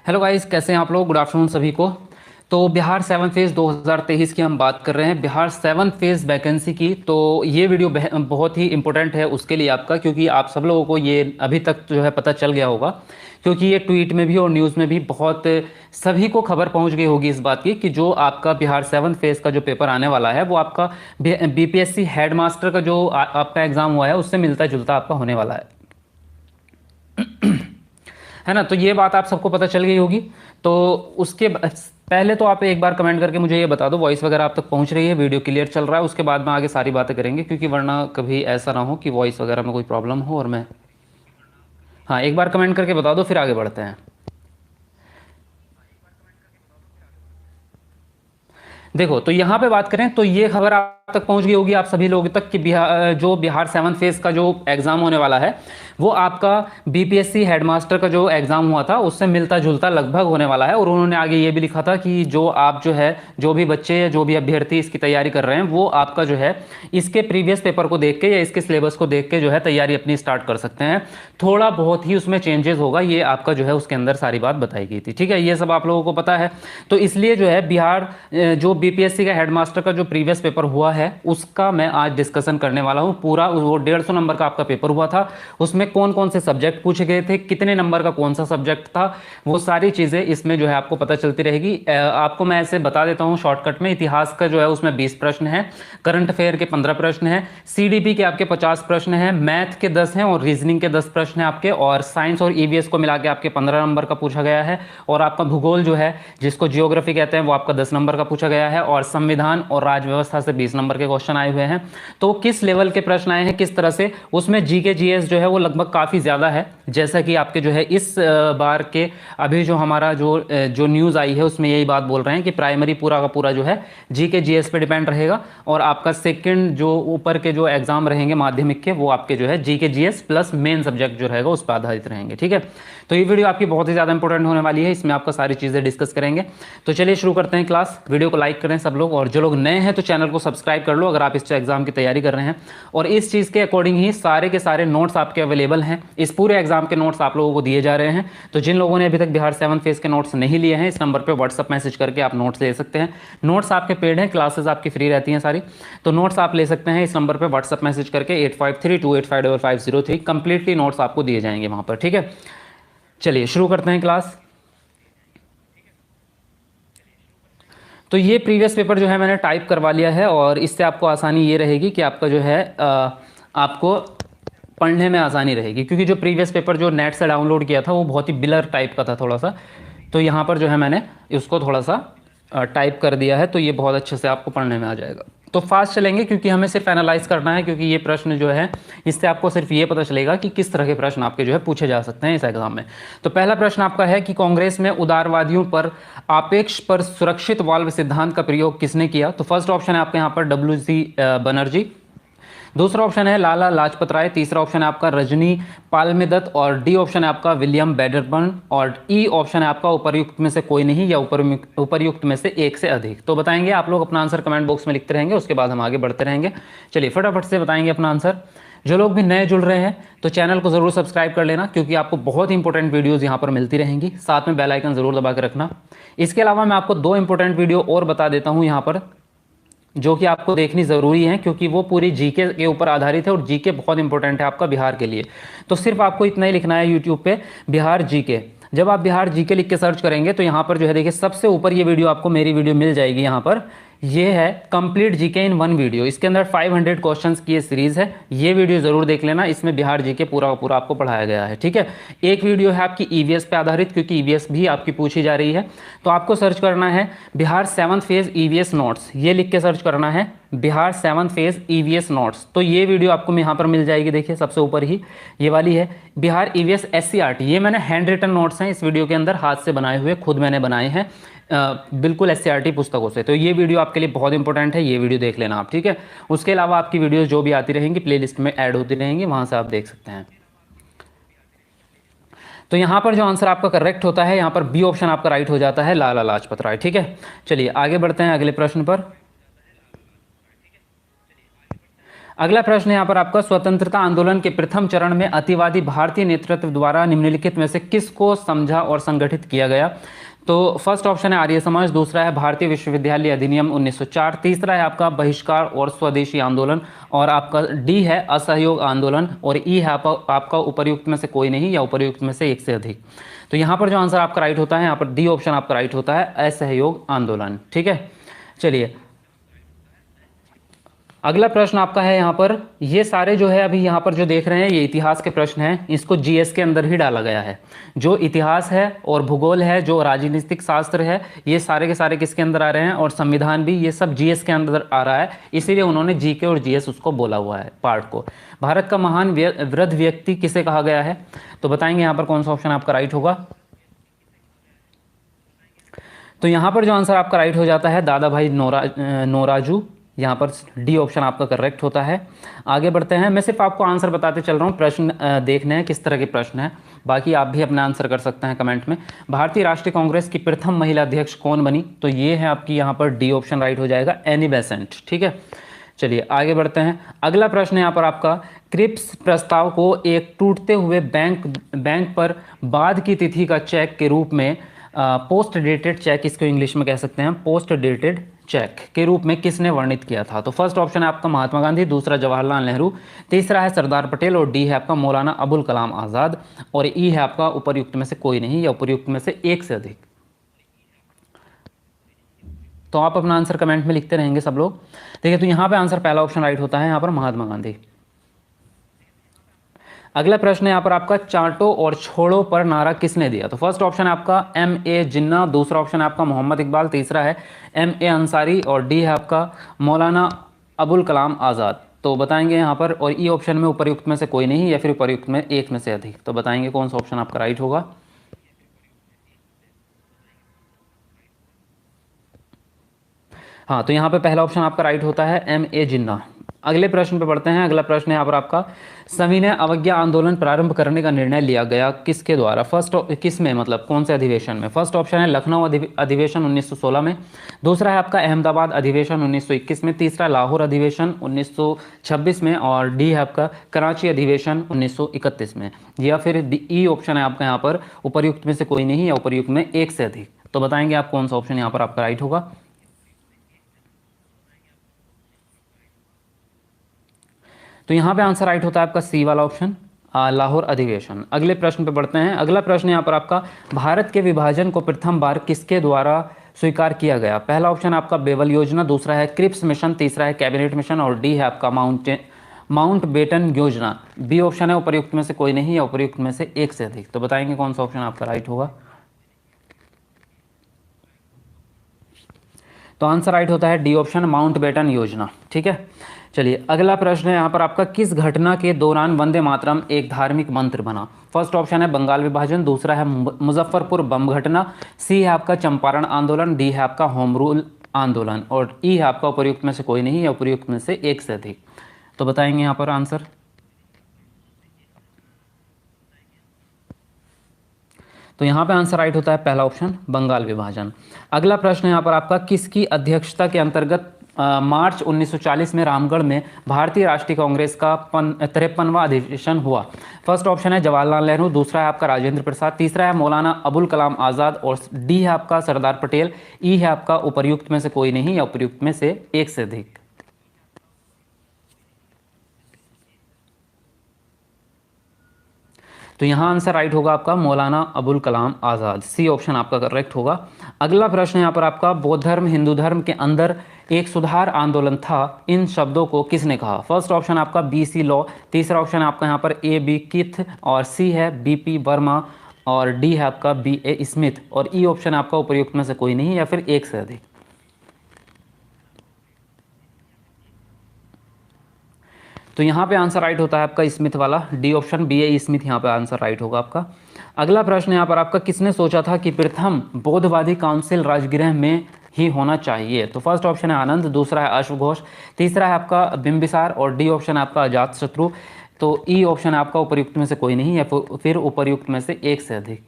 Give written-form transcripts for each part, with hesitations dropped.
Hello guys, कैसे हैं आप लोग। गुड आफ्टरनून सभी को। तो बिहार सेवन फेज़ 2023 की हम बात कर रहे हैं, बिहार सेवन फेज़ वैकेंसी की। तो ये वीडियो बहुत ही इंपॉर्टेंट है उसके लिए आपका, क्योंकि आप सब लोगों को ये अभी तक जो है पता चल गया होगा, क्योंकि ये ट्वीट में भी और न्यूज़ में भी बहुत सभी को खबर पहुंच गई होगी इस बात की कि जो आपका बिहार सेवन फेज़ का जो पेपर आने वाला है वो आपका बीपीएससी हेड मास्टर का जो आपका एग्ज़ाम हुआ है उससे मिलता जुलता आपका होने वाला है ना। तो ये बात आप सबको पता चल गई होगी। तो उसके पहले तो आप एक बार कमेंट करके मुझे ये बता दो वॉइस वगैरह आप तक पहुंच रही है, वीडियो क्लियर चल रहा है। उसके बाद में आगे सारी बातें करेंगे, क्योंकि वरना कभी ऐसा ना हो कि वॉइस वगैरह में कोई प्रॉब्लम हो और मैं। हाँ, एक बार कमेंट करके बता दो, फिर आगे बढ़ते हैं। देखो, तो यहाँ पे बात करें तो ये खबर आप तक पहुंच गई होगी आप सभी लोगों तक कि जो बिहार सेवन फेज का जो एग्जाम होने वाला है वो आपका बीपीएससी हेडमास्टर का जो एग्जाम हुआ था उससे मिलता जुलता लगभग होने वाला है। और उन्होंने आगे ये भी लिखा था कि जो आप जो है, जो भी बच्चे या जो भी अभ्यर्थी इसकी तैयारी कर रहे हैं वो आपका जो है इसके प्रीवियस पेपर को देख के या इसके सिलेबस को देख के जो है तैयारी अपनी स्टार्ट कर सकते हैं। थोड़ा बहुत ही उसमें चेंजेस होगा, ये आपका जो है उसके अंदर सारी बात बताई गई थी। ठीक है, ये सब आप लोगों को पता है। तो इसलिए जो है बिहार जो बीपीएससी का हेडमास्टर का जो प्रीवियस पेपर हुआ है उसका मैं आज डिस्कशन करने वाला हूं। पूरा वो 150 नंबर का आपका पेपर हुआ था, उसमें कौन कौन से सब्जेक्ट पूछे गए थे, कितने नंबर का कौन सा सब्जेक्ट था, वो सारी चीज़ें इसमें जो है आपको पता चलती रहेगी। आपको मैं ऐसे बता देता हूँ शॉर्टकट में। इतिहास का जो है उसमें 20 प्रश्न है, करंट अफेयर के 15 प्रश्न है, सीडीपी के आपके 50 प्रश्न है, मैथ के 10 हैं और रीजनिंग के 10 प्रश्न हैं आपके, और साइंस और ईवीएस को मिला के आपके 15 नंबर का पूछा गया है। और आपका भूगोल जो है, जिसको जियोग्राफी कहते हैं, वो आपका 10 नंबर का पूछा गया है। और संविधान और राज्य व्यवस्था से 20 नंबर के क्वेश्चन आए हुए हैं। तो किस लेवल के प्रश्न आए हैं, किस तरह से, उसमें जीके जीएस जो है वो लगभग काफ़ी ज़्यादा है। जैसा कि आपके जो है इस बार के अभी जो हमारा जो न्यूज़ आई है उसमें यही बात बोल रहे हैं कि प्राइमरी पूरा का पूरा जो है जीके जीएस पे डिपेंड रहेगा, और आपका सेकंड जो ऊपर के जो एग्जाम रहेंगे माध्यमिक के वो आपके जो है GK GS plus main subject जो रहेगा उस पर आधारित रहेंगे। ठीक है, तो ये वीडियो आपकी बहुत ही ज़्यादा इंपॉर्टेंट होने वाली है, इसमें आपका सारी चीज़ें डिस्कस करेंगे। तो चलिए शुरू करते हैं क्लास। वीडियो को लाइक करें सब लोग, और जो लोग नए हैं तो चैनल को सब्सक्राइब कर लो अगर आप इस एग्जाम की तैयारी कर रहे हैं। और इस चीज़ के अकॉर्डिंग ही सारे के सारे नोट्स आपके अवेलेबल हैं। इस पूरे एग्जाम के नोट्स आप लोगों को दिए जा रहे हैं। तो जिन लोगों ने अभी तक बिहार सेवन फेज के नोट्स नहीं लिए हैं, इस नंबर पर व्हाट्सअप मैसेज करके आप नोट्स ले सकते हैं। नोट्स आपके पेड हैं, क्लासेस आपकी फ्री रहती हैं सारी। तो नोट्स आप ले सकते हैं इस नंबर पर व्हाट्सअप मैसेज करके 8532855503। कंप्लीटली नोट्स आपको दिए जाएंगे वहाँ पर। ठीक है, चलिए शुरू करते हैं क्लास। तो ये प्रीवियस पेपर जो है मैंने टाइप करवा लिया है, और इससे आपको आसानी ये रहेगी कि आपका जो है आपको पढ़ने में आसानी रहेगी, क्योंकि जो प्रीवियस पेपर जो नेट से डाउनलोड किया था वो बहुत ही बिलर टाइप का था थोड़ा सा। तो यहाँ पर जो है मैंने उसको थोड़ा सा टाइप कर दिया है, तो ये बहुत अच्छे से आपको पढ़ने में आ जाएगा। तो फास्ट चलेंगे क्योंकि हमें सिर्फ एनालाइज करना है, क्योंकि ये प्रश्न जो है इससे आपको सिर्फ ये पता चलेगा कि किस तरह के प्रश्न आपके जो है पूछे जा सकते हैं इस एग्जाम में। तो पहला प्रश्न आपका है कि कांग्रेस में उदारवादियों पर आपेक्ष पर सुरक्षित वाल्व सिद्धांत का प्रयोग किसने किया। तो फर्स्ट ऑप्शन है आपके यहाँ पर डब्ल्यू.सी. बनर्जी। दूसरा ऑप्शन है लाला लाजपत राय। तीसरा ऑप्शन है आपका रजनी पालमेदत। और डी ऑप्शन है आपका विलियम बैडरबर्न। और ई ऑप्शन है आपका उपर्युक्त में से कोई नहीं या उपर्युक्त में से एक से अधिक। तो बताएंगे आप लोग अपना आंसर कमेंट बॉक्स में लिखते रहेंगे, उसके बाद हम आगे बढ़ते रहेंगे। चलिए फटाफट से बताएंगे अपना आंसर। जो लोग भी नए जुड़ रहे हैं तो चैनल को ज़रूर सब्सक्राइब कर लेना, क्योंकि आपको बहुत ही इंपॉर्टेंट वीडियोज़ यहाँ पर मिलती रहेंगी। साथ में बेल आइकन ज़रूर दबा के रखना। इसके अलावा मैं आपको दो इंपॉर्टेंट वीडियो और बता देता हूँ यहाँ पर, जो कि आपको देखनी ज़रूरी है, क्योंकि वो पूरी जीके के ऊपर आधारित है, और जीके बहुत इंपॉर्टेंट है आपका बिहार के लिए। तो सिर्फ आपको इतना ही लिखना है यूट्यूब पे, बिहार जीके। जब आप बिहार जीके लिख के सर्च करेंगे तो यहाँ पर जो है देखिए सबसे ऊपर ये वीडियो आपको मेरी वीडियो मिल जाएगी। यहाँ पर ये है complete GK in one video. इसके अंदर 500 क्वेश्चंस की ये सीरीज़ है, ये वीडियो ज़रूर देख लेना। इसमें बिहार जीके पूरा का पूरा आपको पढ़ाया गया है। ठीक है, एक वीडियो है आपकी ईवीएस पे आधारित, क्योंकि ईवीएस भी आपकी पूछी जा रही है। तो आपको सर्च करना है Bihar seventh phase EVS notes, ये लिख के सर्च करना है Bihar seventh phase EVS notes. तो ये वीडियो आपको यहाँ पर मिल जाएगी। देखिए सबसे ऊपर ही ये वाली है बिहार ईवीएस एससीईआरटी। ये मैंने हैंड रिटन नोट्स हैं इस वीडियो के अंदर, हाथ से बनाए हुए, खुद मैंने बनाए हैं बिल्कुल एससीईआरटी पुस्तकों से। तो ये वीडियो आपके लिए बहुत इंपॉर्टेंट है, ये वीडियो देख लेना आप। ठीक है, उसके अलावा आपकी वीडियोस जो भी आती रहेंगी प्लेलिस्ट में ऐड होती रहेंगी, वहां से आप देख सकते हैं। तो यहाँ पर जो आंसर आपका करेक्ट होता है, यहाँ पर बी ऑप्शन आपका राइट हो जाता है, लाला लाजपत राय। ठीक है, चलिए आगे बढ़ते हैं अगले प्रश्न पर। अगला प्रश्न यहाँ पर आपका, स्वतंत्रता आंदोलन के प्रथम चरण में अतिवादी भारतीय नेतृत्व द्वारा निम्नलिखित में से किसको समझा और संगठित किया गया? तो फर्स्ट ऑप्शन है आर्य समाज, दूसरा है भारतीय विश्वविद्यालय अधिनियम 1904, तीसरा है आपका बहिष्कार और स्वदेशी आंदोलन, और आपका डी है असहयोग आंदोलन, और ई है आपका उपर्युक्त में से कोई नहीं या उपर्युक्त में से एक से अधिक। तो यहाँ पर जो आंसर आपका राइट होता है, यहाँ पर डी ऑप्शन आपका राइट होता है, असहयोग आंदोलन। ठीक है, चलिए अगला प्रश्न आपका है यहाँ पर, ये सारे जो है अभी यहाँ पर जो देख रहे हैं ये इतिहास के प्रश्न हैं, इसको जीएस के अंदर ही डाला गया है। जो इतिहास है और भूगोल है, जो राजनीतिक शास्त्र है, ये सारे के सारे किसके अंदर आ रहे हैं, और संविधान भी, ये सब जीएस के अंदर आ रहा है, इसीलिए उन्होंने जीके और जीएस उसको बोला हुआ है पार्ट को। भारत का महान वृद्ध व्यक्ति किसे कहा गया है? तो बताएंगे यहाँ पर कौन सा ऑप्शन आपका राइट होगा। तो यहाँ पर जो आंसर आपका राइट हो जाता है दादा भाई नौरोजी, यहाँ पर डी ऑप्शन आपका करेक्ट होता है। आगे बढ़ते हैं, मैं सिर्फ आपको आंसर बताते चल रहा हूँ, प्रश्न देखने हैं किस तरह के प्रश्न हैं, बाकी आप भी अपना आंसर कर सकते हैं कमेंट में। भारतीय राष्ट्रीय कांग्रेस की प्रथम महिला अध्यक्ष कौन बनी? तो ये है आपकी यहाँ पर डी ऑप्शन राइट हो जाएगा, एनी बेसेंट। ठीक है, चलिए आगे बढ़ते हैं। अगला प्रश्न यहाँ पर आपका, क्रिप्स प्रस्ताव को एक टूटते हुए बैंक पर बाद की तिथि का चेक के रूप में, पोस्ट डेटेड चेक इसको इंग्लिश में कह सकते हैं, पोस्ट डेटेड चेक के रूप में किसने वर्णित किया था? तो फर्स्ट ऑप्शन है आपका महात्मा गांधी, दूसरा जवाहरलाल नेहरू, तीसरा है सरदार पटेल, और डी है आपका मौलाना अबुल कलाम आज़ाद, और ई है आपका उपर्युक्त में से कोई नहीं या उपर्युक्त में से एक से अधिक। तो आप अपना आंसर कमेंट में लिखते रहेंगे सब लोग। देखिए, तो यहाँ पे आंसर पहला ऑप्शन राइट होता है, यहाँ पर महात्मा गांधी। अगला प्रश्न है यहाँ पर आपका, चाटो और छोड़ो पर नारा किसने दिया? तो फर्स्ट ऑप्शन है आपका M.A. जिन्ना, दूसरा ऑप्शन है आपका मोहम्मद इकबाल, तीसरा है M.A. अंसारी, और डी है आपका मौलाना अबुल कलाम आज़ाद। तो बताएंगे यहाँ पर, और ई ऑप्शन में उपर्युक्त में से कोई नहीं या फिर उपर्युक्त में एक में से अधिक। तो बताएंगे कौन सा ऑप्शन आपका राइट होगा। हाँ, तो यहाँ पे पहला ऑप्शन आपका राइट होता है M.A. जिन्ना। अगले प्रश्न पे बढ़ते हैं। अगला प्रश्न है यहाँ पर आपका, सविनय अवज्ञा आंदोलन प्रारंभ करने का निर्णय लिया गया किसके द्वारा? किस में, मतलब कौन से अधिवेशन में? फर्स्ट ऑप्शन है लखनऊ अधिवेशन 1916 में, दूसरा है आपका अहमदाबाद अधिवेशन 1921 में, तीसरा लाहौर अधिवेशन 1926 में, और डी है आपका कराची अधिवेशन 1931 में, या फिर ई ऑप्शन है आपका यहाँ पर उपर्युक्त में से कोई नहीं या उपर्युक्त में एक से अधिक। तो बताएंगे आप कौन सा ऑप्शन यहाँ पर आपका राइट होगा। तो यहाँ पे आंसर राइट होता है आपका सी वाला ऑप्शन, लाहौर अधिवेशन। अगले प्रश्न पे बढ़ते हैं। अगला प्रश्न यहाँ पर आपका, भारत के विभाजन को प्रथम बार किसके द्वारा स्वीकार किया गया? पहला ऑप्शन आपका बेबल योजना, दूसरा है क्रिप्स मिशन, तीसरा है कैबिनेट मिशन, और डी है आपका माउंटबेटन योजना। बी ऑप्शन है उपर्युक्त में से कोई नहीं या उपर्युक्त में से एक से अधिक। तो बताएंगे कौन सा ऑप्शन आपका राइट होगा। तो आंसर राइट होता है डी ऑप्शन, माउंटबेटन योजना। ठीक है, चलिए अगला प्रश्न है यहाँ पर आपका, किस घटना के दौरान वंदे मातरम एक धार्मिक मंत्र बना? फर्स्ट ऑप्शन है बंगाल विभाजन, दूसरा है मुजफ्फरपुर बम घटना, सी है आपका चंपारण आंदोलन, डी है आपका होम रूल आंदोलन, और ई है आपका उपर्युक्त में से कोई नहीं या उपर्युक्त में से एक से अधिक। तो बताएंगे यहाँ पर आंसर। तो यहाँ पे आंसर राइट होता है पहला ऑप्शन, बंगाल विभाजन। अगला प्रश्न यहाँ पर आपका, किसकी अध्यक्षता के अंतर्गत मार्च 1940 में रामगढ़ में भारतीय राष्ट्रीय कांग्रेस का 53वां अधिवेशन हुआ? फर्स्ट ऑप्शन है जवाहरलाल नेहरू, दूसरा है आपका राजेंद्र प्रसाद, तीसरा है मौलाना अबुल कलाम आज़ाद, और डी है आपका सरदार पटेल, ई है आपका उपर्युक्त में से कोई नहीं या उपर्युक्त में से एक से अधिक। तो यहाँ आंसर राइट होगा आपका मौलाना अबुल कलाम आज़ाद, सी ऑप्शन आपका करेक्ट होगा। अगला प्रश्न यहाँ पर आपका, बौद्ध धर्म हिंदू धर्म के अंदर एक सुधार आंदोलन था, इन शब्दों को किसने कहा? फर्स्ट ऑप्शन आपका BC लॉ, तीसरा ऑप्शन आपका यहाँ पर AB किथ, और सी है BP वर्मा, और डी है आपका BA स्मिथ, और ई ऑप्शन आपका उपर्युक्त में से कोई नहीं या फिर एक से अधिक। तो यहाँ पे आंसर राइट होता है आपका स्मिथ वाला, डी ऑप्शन BA स्मिथ यहाँ पे आंसर राइट होगा आपका। अगला प्रश्न यहाँ पर आपका, किसने सोचा था कि प्रथम बौद्धवादी काउंसिल राजगृह में ही होना चाहिए? तो फर्स्ट ऑप्शन है आनंद, दूसरा है अश्वघोष, तीसरा है आपका बिंबिसार, और डी ऑप्शन आपका अजातशत्रु। तो ई ऑप्शन आपका उपर्युक्त में से कोई नहीं या फिर उपर्युक्त में से एक से अधिक।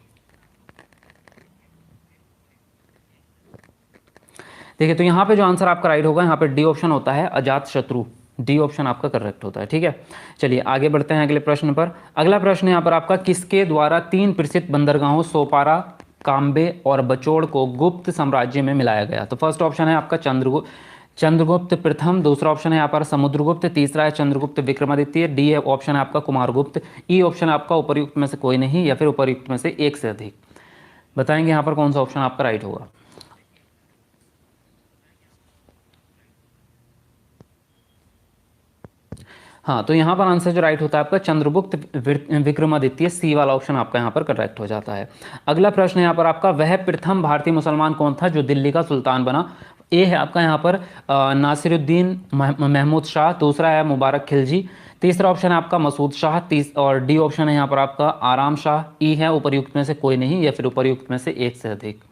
देखिए, तो यहाँ पे जो आंसर आपका राइट होगा, यहाँ पे डी ऑप्शन होता है अजातशत्रु। डी ऑप्शन आपका करेक्ट होता है। ठीक है, चलिए आगे बढ़ते हैं अगले प्रश्न पर। अगला प्रश्न यहाँ पर आपका, किसके द्वारा 3 प्रसिद्ध बंदरगाहों सोपारा, काम्बे और बचौड़ को गुप्त साम्राज्य में मिलाया गया? तो फर्स्ट ऑप्शन है आपका चंद्रगुप्त प्रथम, दूसरा ऑप्शन है यहाँ पर समुद्रगुप्त, तीसरा है चंद्रगुप्त विक्रमादित्य, डी ऑप्शन है आपका कुमारगुप्त, ई ऑप्शन आपका उपर्युक्त में से कोई नहीं या फिर उपर्युक्त में से एक से अधिक। बताएंगे यहाँ पर कौन सा ऑप्शन आपका राइट होगा। हाँ, तो यहाँ पर आंसर जो राइट होता है आपका चंद्रगुप्त विक्रमादित्य, सी वाला ऑप्शन आपका यहाँ पर करेक्ट हो जाता है। अगला प्रश्न यहाँ पर आपका, वह प्रथम भारतीय मुसलमान कौन था जो दिल्ली का सुल्तान बना? ए है आपका यहाँ पर नासिरुद्दीन महमूद शाह, दूसरा है मुबारक खिलजी, तीसरा ऑप्शन है आपका मसूद शाह, और डी ऑप्शन है यहाँ पर आपका आराम शाह, ई है उपर्युक्त में से कोई नहीं या फिर उपर्युक्त में से एक से अधिक।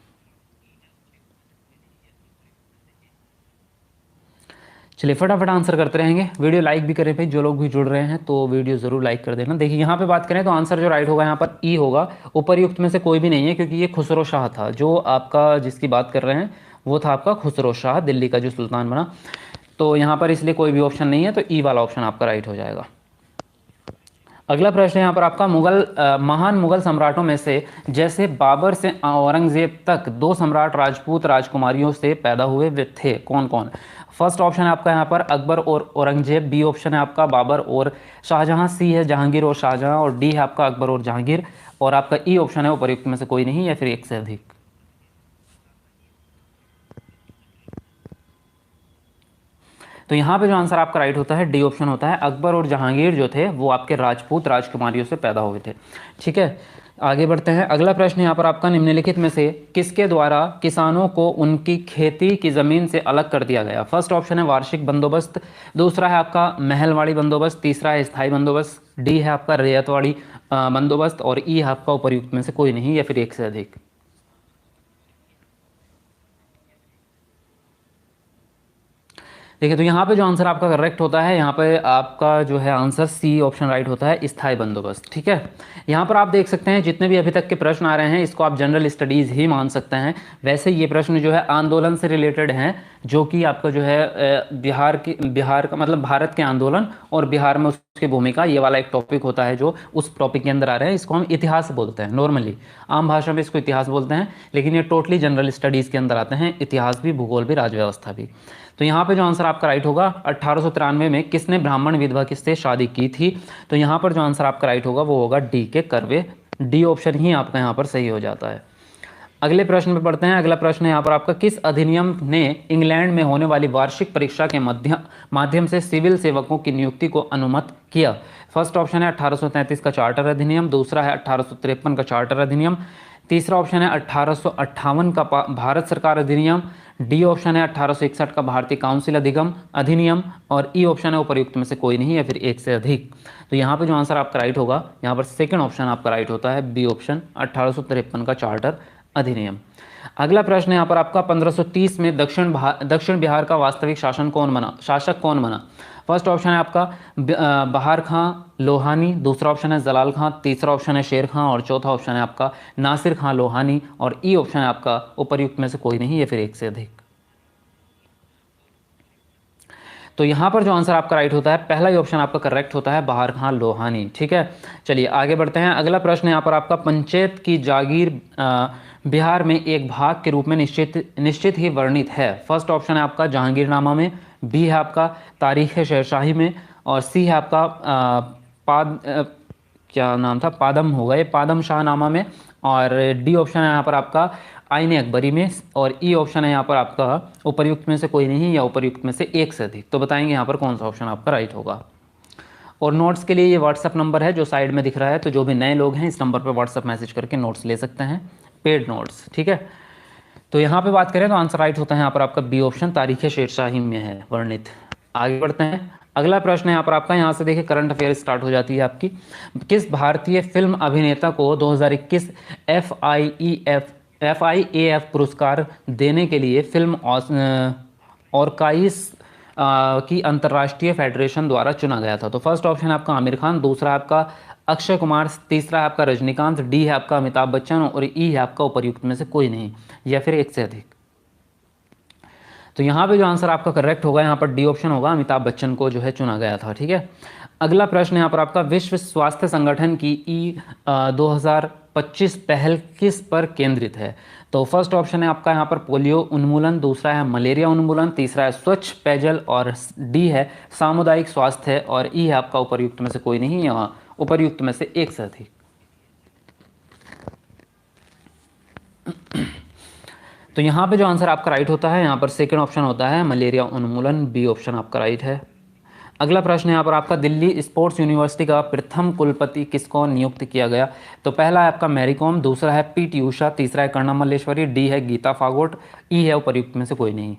चलिए फटाफट आंसर करते रहेंगे, वीडियो लाइक भी करें भाई, जो लोग भी जुड़ रहे हैं तो वीडियो जरूर लाइक कर देना। देखिए यहाँ पे बात करें तो आंसर जो राइट होगा यहाँ पर ई होगा, उपर्युक्त में से कोई भी नहीं है, क्योंकि ये खुसरो शाह था जो आपका जिसकी बात कर रहे हैं, वो था आपका खुसरो शाह, दिल्ली का जो सुल्तान बना। तो यहाँ पर इसलिए कोई भी ऑप्शन नहीं है, तो ई वाला ऑप्शन आपका राइट हो जाएगा। अगला प्रश्न यहाँ पर आपका, महान मुगल सम्राटों में से जैसे बाबर से औरंगजेब तक 2 सम्राट राजपूत राजकुमारियों से पैदा हुए वे थे कौन कौन? फर्स्ट ऑप्शन है आपका यहाँ पर अकबर और औरंगजेब, बी ऑप्शन है आपका बाबर और शाहजहां, सी है जहांगीर और शाहजहां, और डी है आपका अकबर और जहांगीर, और आपका ई ऑप्शन है उपर्युक्त में से कोई नहीं या फिर एक से अधिक। तो यहाँ पे जो आंसर आपका राइट होता है डी ऑप्शन होता है, अकबर और जहांगीर जो थे वो आपके राजपूत राजकुमारियों से पैदा हुए थे। ठीक है, आगे बढ़ते हैं। अगला प्रश्न यहाँ पर आपका, निम्नलिखित में से किसके द्वारा किसानों को उनकी खेती की ज़मीन से अलग कर दिया गया? फर्स्ट ऑप्शन है वार्षिक बंदोबस्त, दूसरा है आपका महलवाड़ी बंदोबस्त, तीसरा है स्थायी बंदोबस्त, डी है आपका रैयतवाड़ी बंदोबस्त, और ई है आपका उपर्युक्त में से कोई नहीं या फिर एक से अधिक। देखिए तो यहाँ पे जो आंसर आपका करेक्ट होता है, यहाँ पे आपका जो है आंसर सी ऑप्शन राइट होता है, स्थायी बंदोबस्त। ठीक है, यहाँ पर आप देख सकते हैं जितने भी अभी तक के प्रश्न आ रहे हैं इसको आप जनरल स्टडीज़ ही मान सकते हैं। वैसे ये प्रश्न जो है आंदोलन से रिलेटेड हैं, जो कि आपका जो है बिहार का मतलब भारत के आंदोलन और बिहार में उसकी भूमिका, ये वाला एक टॉपिक होता है जो उस टॉपिक के अंदर आ रहे हैं। इसको हम इतिहास बोलते हैं, नॉर्मली आम भाषा में इसको इतिहास बोलते हैं, लेकिन ये टोटली जनरल स्टडीज़ के अंदर आते हैं, इतिहास भी, भूगोल भी, राजव्यवस्था भी। तो यहाँ पे जो आंसर आपका राइट होगा, 1893 में किसने ब्राह्मण विधवा किससे शादी की थी? तो यहाँ पर जो आंसर आपका राइट होगा वो होगा डी के कर्वे, डी ऑप्शन ही आपका यहाँ पर सही हो जाता है। अगले प्रश्न पे पढ़ते हैं। अगला प्रश्न है यहाँ पर आपका, किस अधिनियम ने इंग्लैंड में होने वाली वार्षिक परीक्षा के माध्यम से सिविल सेवकों की नियुक्ति को अनुमत किया? फर्स्ट ऑप्शन है 1833 का चार्टर अधिनियम, दूसरा है 1853 का चार्टर अधिनियम, तीसरा ऑप्शन है 1858 का भारत सरकार अधिनियम, डी ऑप्शन है 1861 का भारतीय काउंसिल अधिनियम, और ई ऑप्शन है उपर्युक्त में से कोई नहीं या फिर एक से अधिक। तो यहाँ पे जो आंसर आपका राइट होगा, यहाँ पर सेकंड ऑप्शन आपका राइट होता है, बी ऑप्शन 1853 का चार्टर अधिनियम। अगला प्रश्न यहाँ पर आपका, 1530 में दक्षिण बिहार का वास्तविक शासक कौन बना? फर्स्ट ऑप्शन है आपका बहार खां लोहानी, दूसरा ऑप्शन है जलाल खां, तीसरा ऑप्शन है शेर खां, और चौथा ऑप्शन है आपका नासिर खां लोहानी, और ई ऑप्शन है आपका उपर्युक्त में से कोई नहीं या फिर एक से अधिक। तो यहाँ पर जो आंसर आपका राइट होता है, पहला ही ऑप्शन आपका करेक्ट होता है, बहार खां लोहानी। ठीक है, चलिए आगे बढ़ते हैं। अगला प्रश्न यहाँ पर आपका, पंचायत की जागीर बिहार में एक भाग के रूप में निश्चित ही वर्णित है। फर्स्ट ऑप्शन है आपका जहांगीरनामा में, बी है आपका तारीख शेरशाही में, और सी है आपका क्या नाम था, पादम होगा ये, पादम शाहनामा में, और डी ऑप्शन है यहाँ पर आपका आईने अकबरी में, और ई ऑप्शन है यहाँ पर आपका उपर्युक्त में से कोई नहीं या उपर्युक्त में से एक से अधिक। तो बताएंगे यहाँ पर कौन सा ऑप्शन आपका राइट होगा। और नोट्स के लिए ये व्हाट्सअप नंबर है जो साइड में दिख रहा है, तो जो भी नए लोग हैं इस नंबर पर व्हाट्सअप मैसेज करके नोट्स ले सकते हैं, पेड नोट्स। ठीक है, तो यहाँ पे बात करें तो आंसर राइट होता है यहाँ पर आपका बी ऑप्शन, तारीख शेरशाही में है वर्णित। आगे बढ़ते हैं। अगला प्रश्न है यहाँ पर आपका, यहाँ से देखिए करंट अफेयर स्टार्ट हो जाती है आपकी। किस भारतीय फिल्म अभिनेता को 2021 FIAF पुरस्कार देने के लिए फिल्म ऑर्काइस की अंतर्राष्ट्रीय फेडरेशन द्वारा चुना गया था? तो फर्स्ट ऑप्शन है आपका आमिर खान, दूसरा आपका अक्षय कुमार, तीसरा है आपका रजनीकांत, डी है आपका अमिताभ बच्चन, और ई है आपका उपर्युक्त में से कोई नहीं या फिर एक से अधिक। तो यहाँ पे जो आंसर आपका करेक्ट होगा यहाँ पर डी ऑप्शन होगा, अमिताभ बच्चन को जो है चुना गया था। ठीक है, अगला प्रश्न यहाँ पर आपका विश्व स्वास्थ्य संगठन की 2025 पहल किस पर केंद्रित है? तो फर्स्ट ऑप्शन है आपका यहाँ पर पोलियो उन्मूलन, दूसरा है मलेरिया उन्मूलन, तीसरा है स्वच्छ पेयजल और डी है सामुदायिक स्वास्थ्य और ई है आपका उपर्युक्त में से कोई नहीं, यहाँ उपर्युक्त में से एक से अधिक। तो यहाँ पे जो आंसर आपका राइट होता है यहाँ पर सेकंड ऑप्शन होता है मलेरिया उन्मूलन, बी ऑप्शन आपका राइट है। अगला प्रश्न यहाँ पर आपका दिल्ली स्पोर्ट्स यूनिवर्सिटी का प्रथम कुलपति किसको नियुक्त किया गया? तो पहला है आपका मैरी कॉम, दूसरा है पीटी उषा, तीसरा है कर्णम मल्लेश्वरी, डी है गीता फागोट, ई है उपर्युक्त में से कोई नहीं।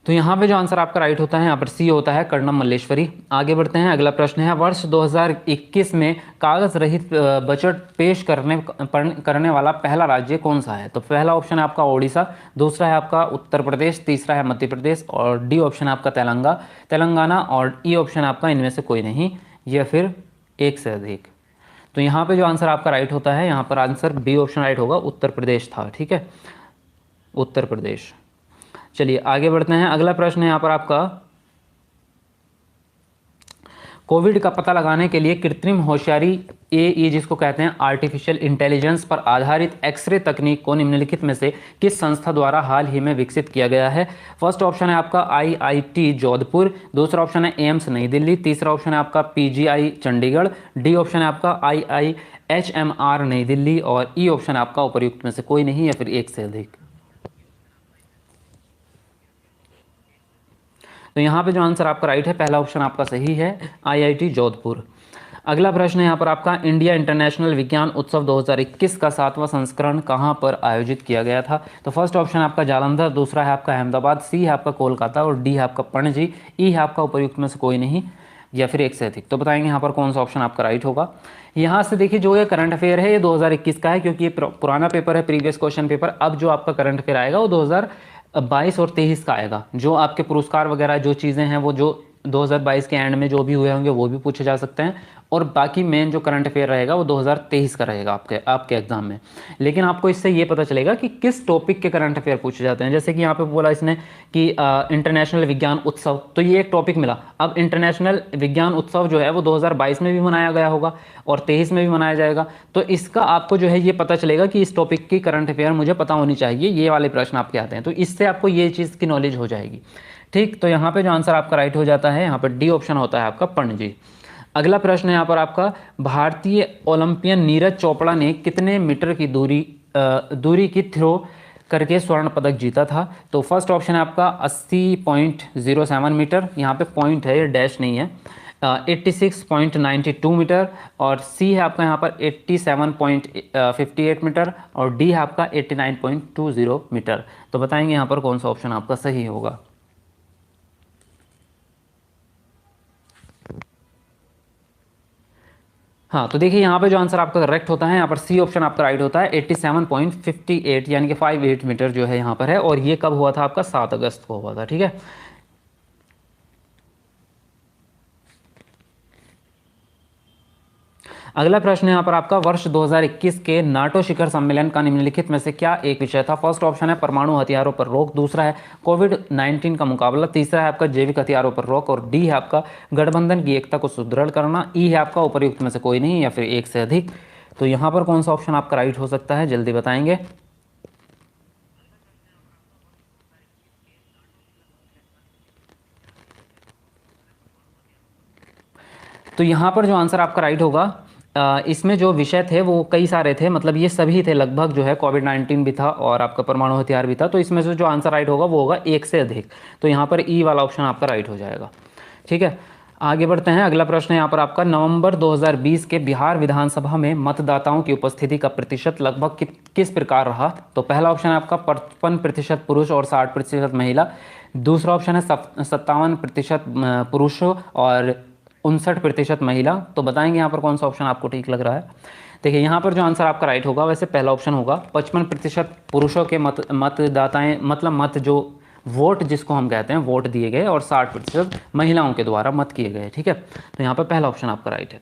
तो यहाँ पे जो आंसर आपका राइट होता है यहाँ पर सी होता है कर्णम मल्लेश्वरी। आगे बढ़ते हैं, अगला प्रश्न है वर्ष 2021 में कागज रहित बजट पेश करने वाला पहला राज्य कौन सा है? तो पहला ऑप्शन है आपका ओडिशा, दूसरा है आपका उत्तर प्रदेश, तीसरा है मध्य प्रदेश और डी ऑप्शन है आपका तेलंगाना और ई ऑप्शन आपका इनमें से कोई नहीं या फिर एक से अधिक। तो यहाँ पे जो आंसर आपका राइट होता है यहाँ पर आंसर बी ऑप्शन राइट होगा, उत्तर प्रदेश था। ठीक है, उत्तर प्रदेश। चलिए आगे बढ़ते हैं, अगला प्रश्न है यहाँ पर आपका कोविड का पता लगाने के लिए कृत्रिम होशियारी एई जिसको कहते हैं आर्टिफिशियल इंटेलिजेंस पर आधारित एक्सरे तकनीक को निम्नलिखित में से किस संस्था द्वारा हाल ही में विकसित किया गया है? फर्स्ट ऑप्शन है आपका आईआईटी जोधपुर, दूसरा ऑप्शन है एम्स नई दिल्ली, तीसरा ऑप्शन है आपका पीजीआई चंडीगढ़, डी ऑप्शन है आपका आईआईएचएमआर नई दिल्ली और ई ऑप्शन है आपका उपर्युक्त में से कोई नहीं या फिर एक से अधिक। तो यहाँ पे जो आंसर आपका राइट है पहला ऑप्शन आपका सही है, आईआईटी जोधपुर। अगला प्रश्न है यहाँ पर आपका इंडिया इंटरनेशनल विज्ञान उत्सव 2021 का 7वां संस्करण कहाँ पर आयोजित किया गया था? तो फर्स्ट ऑप्शन है आपका जालंधर, दूसरा है आपका अहमदाबाद, सी है आपका कोलकाता और डी है आपका पणजी, ई है आपका उपर्युक्त में से कोई नहीं या फिर एक से अधिक। तो बताएंगे यहाँ पर कौन सा ऑप्शन आपका राइट होगा। यहाँ से देखिए जो ये करंट अफेयर है ये 2021 का है क्योंकि ये पुराना पेपर है, प्रीवियस क्वेश्चन पेपर। अब जो आपका करंट अफेयर आएगा वो 2022 और 23 का आएगा। जो आपके पुरस्कार वगैरह जो चीज़ें हैं वो जो 2022 के एंड में जो भी हुए होंगे वो भी पूछे जा सकते हैं और बाकी मेन जो करंट अफेयर रहेगा वो 2023 का रहेगा आपके एग्जाम में। लेकिन आपको इससे ये पता चलेगा कि किस टॉपिक के करंट अफेयर पूछे जाते हैं। जैसे कि यहाँ पे बोला इसने कि इंटरनेशनल विज्ञान उत्सव, तो ये एक टॉपिक मिला। अब इंटरनेशनल विज्ञान उत्सव जो है वो 2022 में भी मनाया गया होगा और 23 में भी मनाया जाएगा। तो इसका आपको जो है ये पता चलेगा कि इस टॉपिक की करंट अफेयर मुझे पता होनी चाहिए, ये वाले प्रश्न आपके आते हैं। तो इससे आपको ये चीज़ की नॉलेज हो जाएगी। ठीक, तो यहाँ पे जो आंसर आपका राइट हो जाता है यहाँ पर डी ऑप्शन होता है आपका पणजी। अगला प्रश्न है यहाँ पर आपका भारतीय ओलंपियन नीरज चोपड़ा ने कितने मीटर की दूरी की थ्रो करके स्वर्ण पदक जीता था? तो फर्स्ट ऑप्शन है आपका 80.07 मीटर, यहाँ पे पॉइंट है ये डैश नहीं है, 86.92 मीटर और सी है आपका यहाँ पर 87.58 मीटर और डी है आपका 89.20 मीटर। तो बताएंगे यहाँ पर कौन सा ऑप्शन आपका सही होगा। हाँ, तो देखिए यहाँ पे जो आंसर आपका करेक्ट होता है यहाँ पर सी ऑप्शन आपका राइट होता है, 87.58 यानी कि 58 मीटर जो है यहाँ पर है और ये कब हुआ था आपका 7 अगस्त को हुआ था। ठीक है, अगला प्रश्न है यहाँ पर आपका वर्ष 2021 के नाटो शिखर सम्मेलन का निम्नलिखित में से क्या एक विषय था? फर्स्ट ऑप्शन है परमाणु हथियारों पर रोक, दूसरा है कोविड-19 का मुकाबला, तीसरा है आपका जैविक हथियारों पर रोक और डी है आपका गठबंधन की एकता को सुदृढ़ करना, ई है आपका उपर्युक्त में से कोई नहीं या फिर एक से अधिक। तो यहाँ पर कौन सा ऑप्शन आपका राइट हो सकता है, जल्दी बताएंगे। तो यहाँ पर जो आंसर आपका राइट होगा इसमें जो विषय थे वो कई सारे थे, मतलब ये सभी थे लगभग जो है, कोविड-19 भी था और आपका परमाणु हथियार भी था। तो इसमें से जो आंसर राइट होगा वो होगा एक से अधिक। तो यहाँ पर ई वाला ऑप्शन आपका राइट हो जाएगा। ठीक है, आगे बढ़ते हैं, अगला प्रश्न है यहाँ पर आपका नवंबर 2020 के बिहार विधानसभा में मतदाताओं की उपस्थिति का प्रतिशत लगभग किस प्रकार रहा? तो पहला ऑप्शन है आपका 55% पुरुष और 60% महिला, दूसरा ऑप्शन है 57% पुरुष और 59% महिला। तो बताएंगे यहाँ पर कौन सा ऑप्शन आपको ठीक लग रहा है। देखिए यहाँ पर जो आंसर आपका राइट होगा वैसे पहला ऑप्शन होगा, 55% पुरुषों के मतदाताएं मतलब मत जो वोट जिसको हम कहते हैं वोट दिए गए और 60% महिलाओं के द्वारा मत किए गए। ठीक है, तो यहाँ पर पहला ऑप्शन आपका राइट है।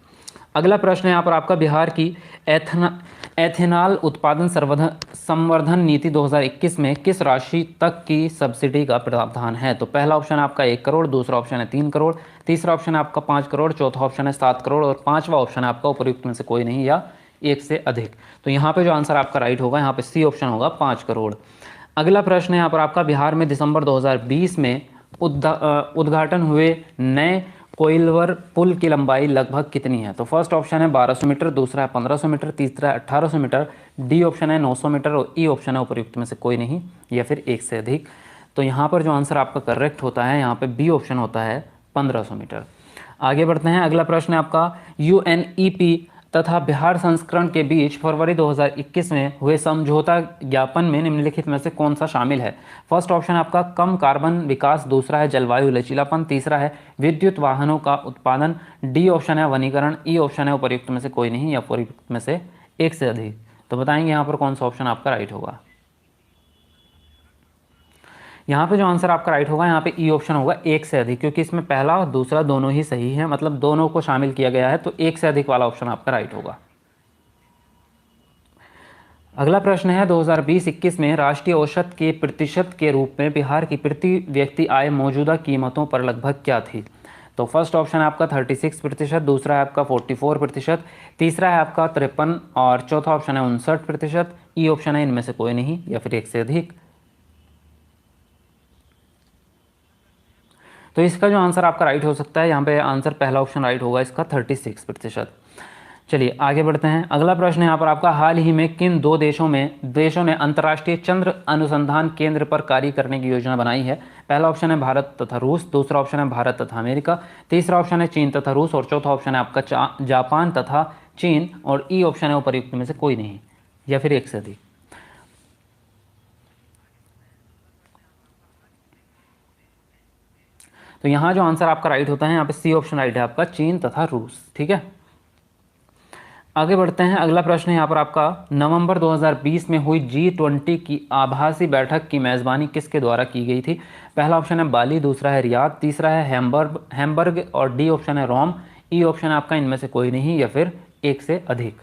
अगला प्रश्न है यहाँ पर आपका, बिहार की एथेनॉल उत्पादन संवर्धन नीति 2021 में किस राशि तक की सब्सिडी का प्रावधान है? तो पहला ऑप्शन आपका 1 करोड़, दूसरा ऑप्शन है 3 करोड़, तीसरा ऑप्शन है आपका 5 करोड़, चौथा ऑप्शन है 7 करोड़ और पांचवा ऑप्शन है आपका उपर्युक्त में से कोई नहीं या एक से अधिक। तो यहाँ पे जो आंसर आपका राइट होगा यहाँ पे सी ऑप्शन होगा 5 करोड़। अगला प्रश्न है यहाँ पर आपका, बिहार में दिसंबर 2020 में उद्घाटन हुए नए कोइलवर पुल की लंबाई लगभग कितनी है? तो फर्स्ट ऑप्शन है 1200 मीटर, दूसरा है 1500 मीटर, तीसरा है 1800 मीटर, डी ऑप्शन है 900 मीटर और ई ऑप्शन है उपर्युक्त में से कोई नहीं या फिर एक से अधिक। तो यहाँ पर जो आंसर आपका करेक्ट होता है यहाँ पे बी ऑप्शन होता है 1500 मीटर। आगे बढ़ते हैं, अगला प्रश्न है आपका, UNEP तथा बिहार संस्करण के बीच फरवरी 2021 में हुए समझौता ज्ञापन में निम्नलिखित में से कौन सा शामिल है? फर्स्ट ऑप्शन आपका कम कार्बन विकास, दूसरा है जलवायु लचीलापन, तीसरा है विद्युत वाहनों का उत्पादन, डी ऑप्शन है वनीकरण, ई ऑप्शन है उपर्युक्त में से कोई नहीं या उपर्युक्त में से एक से अधिक। तो बताएंगे यहाँ पर कौन सा ऑप्शन आपका राइट होगा। यहाँ पे जो आंसर आपका राइट होगा यहाँ पे ई ऑप्शन होगा एक से अधिक, क्योंकि इसमें पहला और दूसरा दोनों ही सही है, मतलब दोनों को शामिल किया गया है, तो एक से अधिक वाला ऑप्शन आपका राइट होगा। अगला प्रश्न है, 2020-21 में राष्ट्रीय औसत के प्रतिशत के रूप में बिहार की प्रति व्यक्ति आय मौजूदा कीमतों पर लगभग क्या थी? तो फर्स्ट ऑप्शन है आपका 36%, दूसरा है आपका 44%, तीसरा है आपका 53% और चौथा ऑप्शन है 59%, ई ऑप्शन है इनमें से कोई नहीं या फिर एक से अधिक। तो इसका जो आंसर आपका राइट हो सकता है यहाँ पे आंसर पहला ऑप्शन राइट होगा इसका 36%। चलिए आगे बढ़ते हैं, अगला प्रश्न है यहाँ पर आपका, हाल ही में किन दो देशों ने अंतर्राष्ट्रीय चंद्र अनुसंधान केंद्र पर कार्य करने की योजना बनाई है? पहला ऑप्शन है भारत तथा रूस, दूसरा ऑप्शन है भारत तथा अमेरिका, तीसरा ऑप्शन है चीन तथा रूस और चौथा ऑप्शन है आपका जापान तथा चीन और ई ऑप्शन है उपर्युक्त में से कोई नहीं या फिर एक से अधिक। तो यहाँ जो आंसर आपका राइट होता है यहाँ पे सी ऑप्शन राइट है आपका, चीन तथा रूस। ठीक है, आगे बढ़ते हैं, अगला प्रश्न है यहाँ पर आपका, नवंबर 2020 में हुई G20 की आभासी बैठक की मेज़बानी किसके द्वारा की गई थी? पहला ऑप्शन है बाली, दूसरा है रियाद, तीसरा है हैम्बर्ग और डी ऑप्शन है रोम, ई ऑप्शन है आपका इनमें से कोई नहीं या फिर एक से अधिक।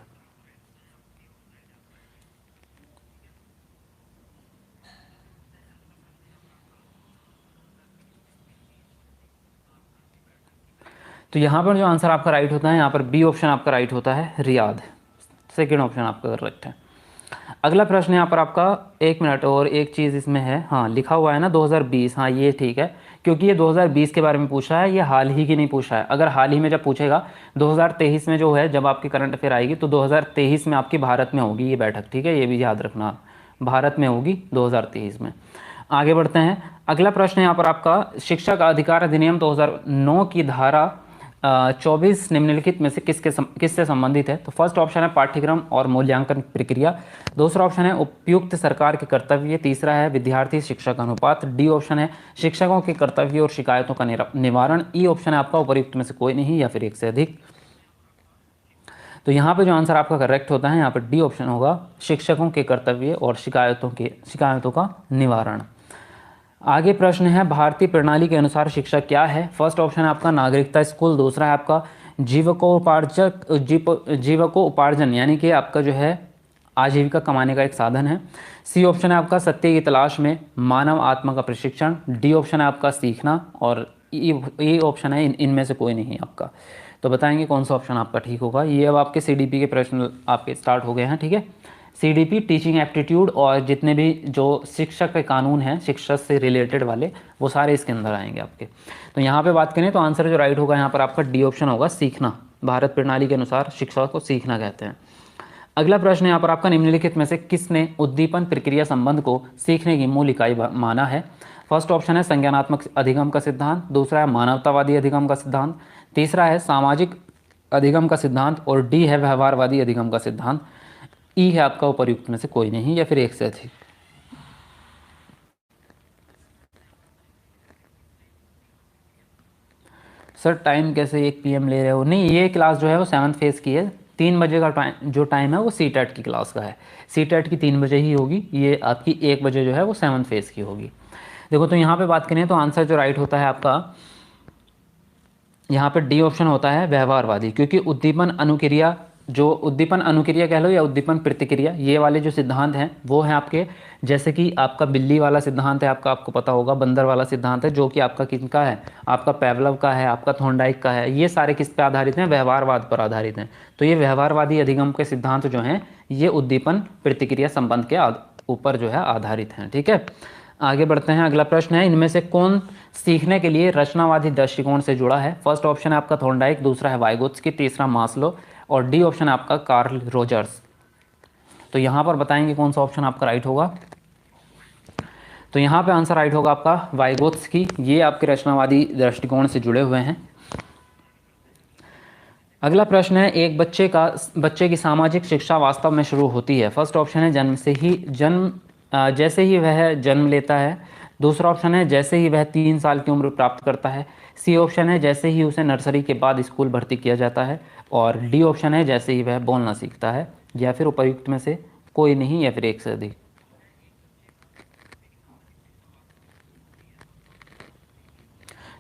तो यहाँ पर जो आंसर आपका राइट होता है यहाँ पर बी ऑप्शन आपका राइट होता है, रियाद। सेकेंड ऑप्शन आपका करेक्ट है। अगला प्रश्न यहाँ पर आपका, एक मिनट और एक चीज़ इसमें है, हाँ लिखा हुआ है ना 2020, हाँ ये ठीक है, क्योंकि ये 2020 के बारे में पूछा है, ये हाल ही की नहीं पूछा है। अगर हाल ही में जब पूछेगा 2023 में जो है, जब आपकी करंट अफेयर आएगी तो 2023 में आपकी भारत में होगी ये बैठक। ठीक है, ये भी याद रखना, भारत में होगी 2023 में। आगे बढ़ते हैं, अगला प्रश्न यहाँ पर आपका, शिक्षा का अधिकार अधिनियम 2009 की धारा 24 निम्नलिखित में से किससे संबंधित है? तो फर्स्ट ऑप्शन है पाठ्यक्रम और मूल्यांकन प्रक्रिया, दूसरा ऑप्शन है उपयुक्त सरकार के कर्तव्य, तीसरा है विद्यार्थी शिक्षक अनुपात, डी ऑप्शन है शिक्षकों के कर्तव्य और शिकायतों का निवारण, ई ऑप्शन है आपका उपर्युक्त में से कोई नहीं या फिर एक से अधिक। तो यहाँ पे जो आंसर आपका करेक्ट होता है यहाँ पर डी ऑप्शन होगा, शिक्षकों के कर्तव्य और शिकायतों का निवारण। आगे प्रश्न है, भारतीय प्रणाली के अनुसार शिक्षा क्या है? फर्स्ट ऑप्शन है आपका नागरिकता स्कूल, दूसरा है आपका जीविकोपार्जन यानी कि आपका जो है आजीविका कमाने का एक साधन है, सी ऑप्शन है आपका सत्य की तलाश में मानव आत्मा का प्रशिक्षण, डी ऑप्शन है आपका सीखना और ई ऑप्शन है इनमें से कोई नहीं आपका। तो बताएंगे कौन सा ऑप्शन आपका ठीक होगा। ये अब आपके CDP के प्रश्न आपके स्टार्ट हो गए हैं। ठीक है, CDP टीचिंग एप्टीट्यूड और जितने भी जो शिक्षक के कानून हैं शिक्षा से रिलेटेड वाले, वो सारे इसके अंदर आएंगे आपके। तो यहाँ पे बात करें तो आंसर जो राइट होगा यहाँ पर आपका डी ऑप्शन होगा, सीखना। भारत प्रणाली के अनुसार शिक्षा को सीखना कहते हैं। अगला प्रश्न यहाँ पर आपका, निम्नलिखित में से किसने उद्दीपन प्रक्रिया संबंध को सीखने की मूल इकाई माना है? फर्स्ट ऑप्शन है संज्ञानात्मक अधिगम का सिद्धांत, दूसरा है मानवतावादी अधिगम का सिद्धांत, तीसरा है सामाजिक अधिगम का सिद्धांत और डी है व्यवहारवादी अधिगम का सिद्धांत, ई है आपका उपर्युक्त में से कोई नहीं या फिर एक से अधिक। सर टाइम कैसे 1 PM ले रहे हो? नहीं, ये क्लास जो है वो 7th फेज़ की है। 3 बजे का टाइम है वो CTET की क्लास का है। CTET की 3 बजे ही होगी, ये आपकी 1 बजे जो है वो 7th फेज़ की होगी। देखो तो यहाँ पे बात करें तो आंसर जो राइट होता है आपका, यहाँ पे डी ऑप्शन होता है व्यवहारवादी, क्योंकि उद्दीपन अनुक्रिया, जो उद्दीपन अनुक्रिया कह लो या उद्दीपन प्रतिक्रिया, ये वाले जो सिद्धांत हैं वो हैं आपके, जैसे कि आपका बिल्ली वाला सिद्धांत है आपका, आपको पता होगा, बंदर वाला सिद्धांत है जो कि आपका किनका है, आपका पेवलव का है, आपका थॉर्नडाइक का है। ये सारे किस पे आधारित हैं, व्यवहारवाद पर आधारित हैं। तो ये व्यवहारवादी अधिगम के सिद्धांत जो हैं ये उद्दीपन प्रतिक्रिया संबंध के ऊपर जो है आधारित हैं। ठीक है, आगे बढ़ते हैं। अगला प्रश्न है, इनमें से कौन सीखने के लिए रचनावादी दृष्टिकोण से जुड़ा है? फर्स्ट ऑप्शन है आपका थॉर्नडाइक, दूसरा है वाइगोत्स्की, तीसरा मास्लो और डी ऑप्शन है आपका कार्ल रोजर्स। तो यहाँ पर बताएंगे कौन सा ऑप्शन आपका राइट होगा। तो यहाँ पे आंसर राइट होगा आपका वाइगोत्स्की, ये आपके रचनावादी दृष्टिकोण से जुड़े हुए हैं। अगला प्रश्न है, एक बच्चे की सामाजिक शिक्षा वास्तव में शुरू होती है? फर्स्ट ऑप्शन है जैसे ही वह जन्म लेता है, दूसरा ऑप्शन है जैसे ही वह 3 साल की उम्र प्राप्त करता है, सी ऑप्शन है जैसे ही उसे नर्सरी के बाद स्कूल भर्ती किया जाता है और डी ऑप्शन है जैसे ही वह बोलना सीखता है, या फिर उपर्युक्त में से कोई नहीं या फिर एक से अधिक।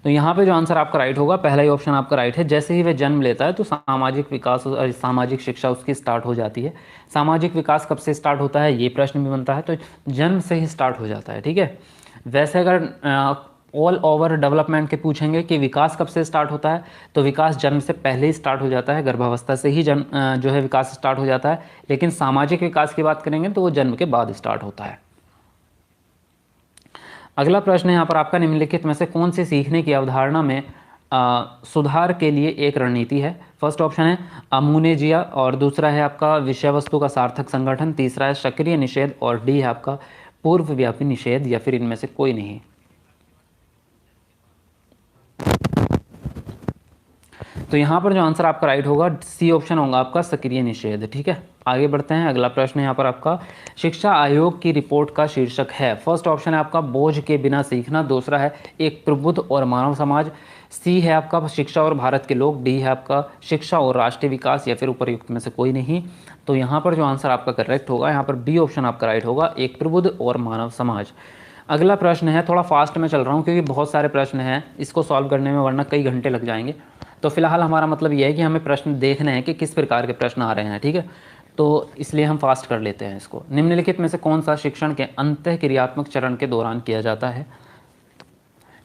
तो यहाँ पे जो आंसर आपका राइट होगा, पहला ही ऑप्शन आपका राइट है, जैसे ही वह जन्म लेता है तो सामाजिक विकास और सामाजिक शिक्षा उसकी स्टार्ट हो जाती है। सामाजिक विकास कब से स्टार्ट होता है ये प्रश्न भी बनता है, तो जन्म से ही स्टार्ट हो जाता है। ठीक है, वैसे अगर ऑल ओवर डेवलपमेंट के पूछेंगे कि विकास कब से स्टार्ट होता है, तो विकास जन्म से पहले ही स्टार्ट हो जाता है, गर्भावस्था से ही जन्म जो है विकास स्टार्ट हो जाता है। लेकिन सामाजिक विकास की बात करेंगे तो वो जन्म के बाद स्टार्ट होता है। अगला प्रश्न है यहाँ पर आपका, निम्नलिखित में से कौन सी सीखने की अवधारणा में सुधार के लिए एक रणनीति है? फर्स्ट ऑप्शन है अमूनेजिया और दूसरा है आपका विषय वस्तु का सार्थक संगठन, तीसरा है सक्रिय निषेध और डी है आपका पूर्वव्यापी निषेध, या फिर इनमें से कोई नहीं। तो यहाँ पर जो आंसर आपका राइट होगा सी ऑप्शन होगा आपका सक्रिय निषेध। ठीक है, आगे बढ़ते हैं। अगला प्रश्न यहाँ पर आपका, शिक्षा आयोग की रिपोर्ट का शीर्षक है? फर्स्ट ऑप्शन है आपका बोझ के बिना सीखना, दूसरा है एक प्रबुद्ध और मानव समाज, सी है आपका शिक्षा और भारत के लोग, डी है आपका शिक्षा और राष्ट्रीय विकास, या फिर उपर्युक्त में से कोई नहीं। तो यहाँ पर जो आंसर आपका करेक्ट होगा, यहाँ पर बी ऑप्शन आपका राइट होगा, एक प्रबुद्ध और मानव समाज। अगला प्रश्न है, थोड़ा फास्ट में चल रहा हूँ क्योंकि बहुत सारे प्रश्न हैं इसको सॉल्व करने में, वरना कई घंटे लग जाएंगे। तो फिलहाल हमारा मतलब यह है कि हमें प्रश्न देखने हैं कि किस प्रकार के प्रश्न आ रहे हैं। ठीक है, तो इसलिए हम फास्ट कर लेते हैं इसको। निम्नलिखित में से कौन सा शिक्षण के अंतःक्रियात्मक चरण के दौरान किया जाता है?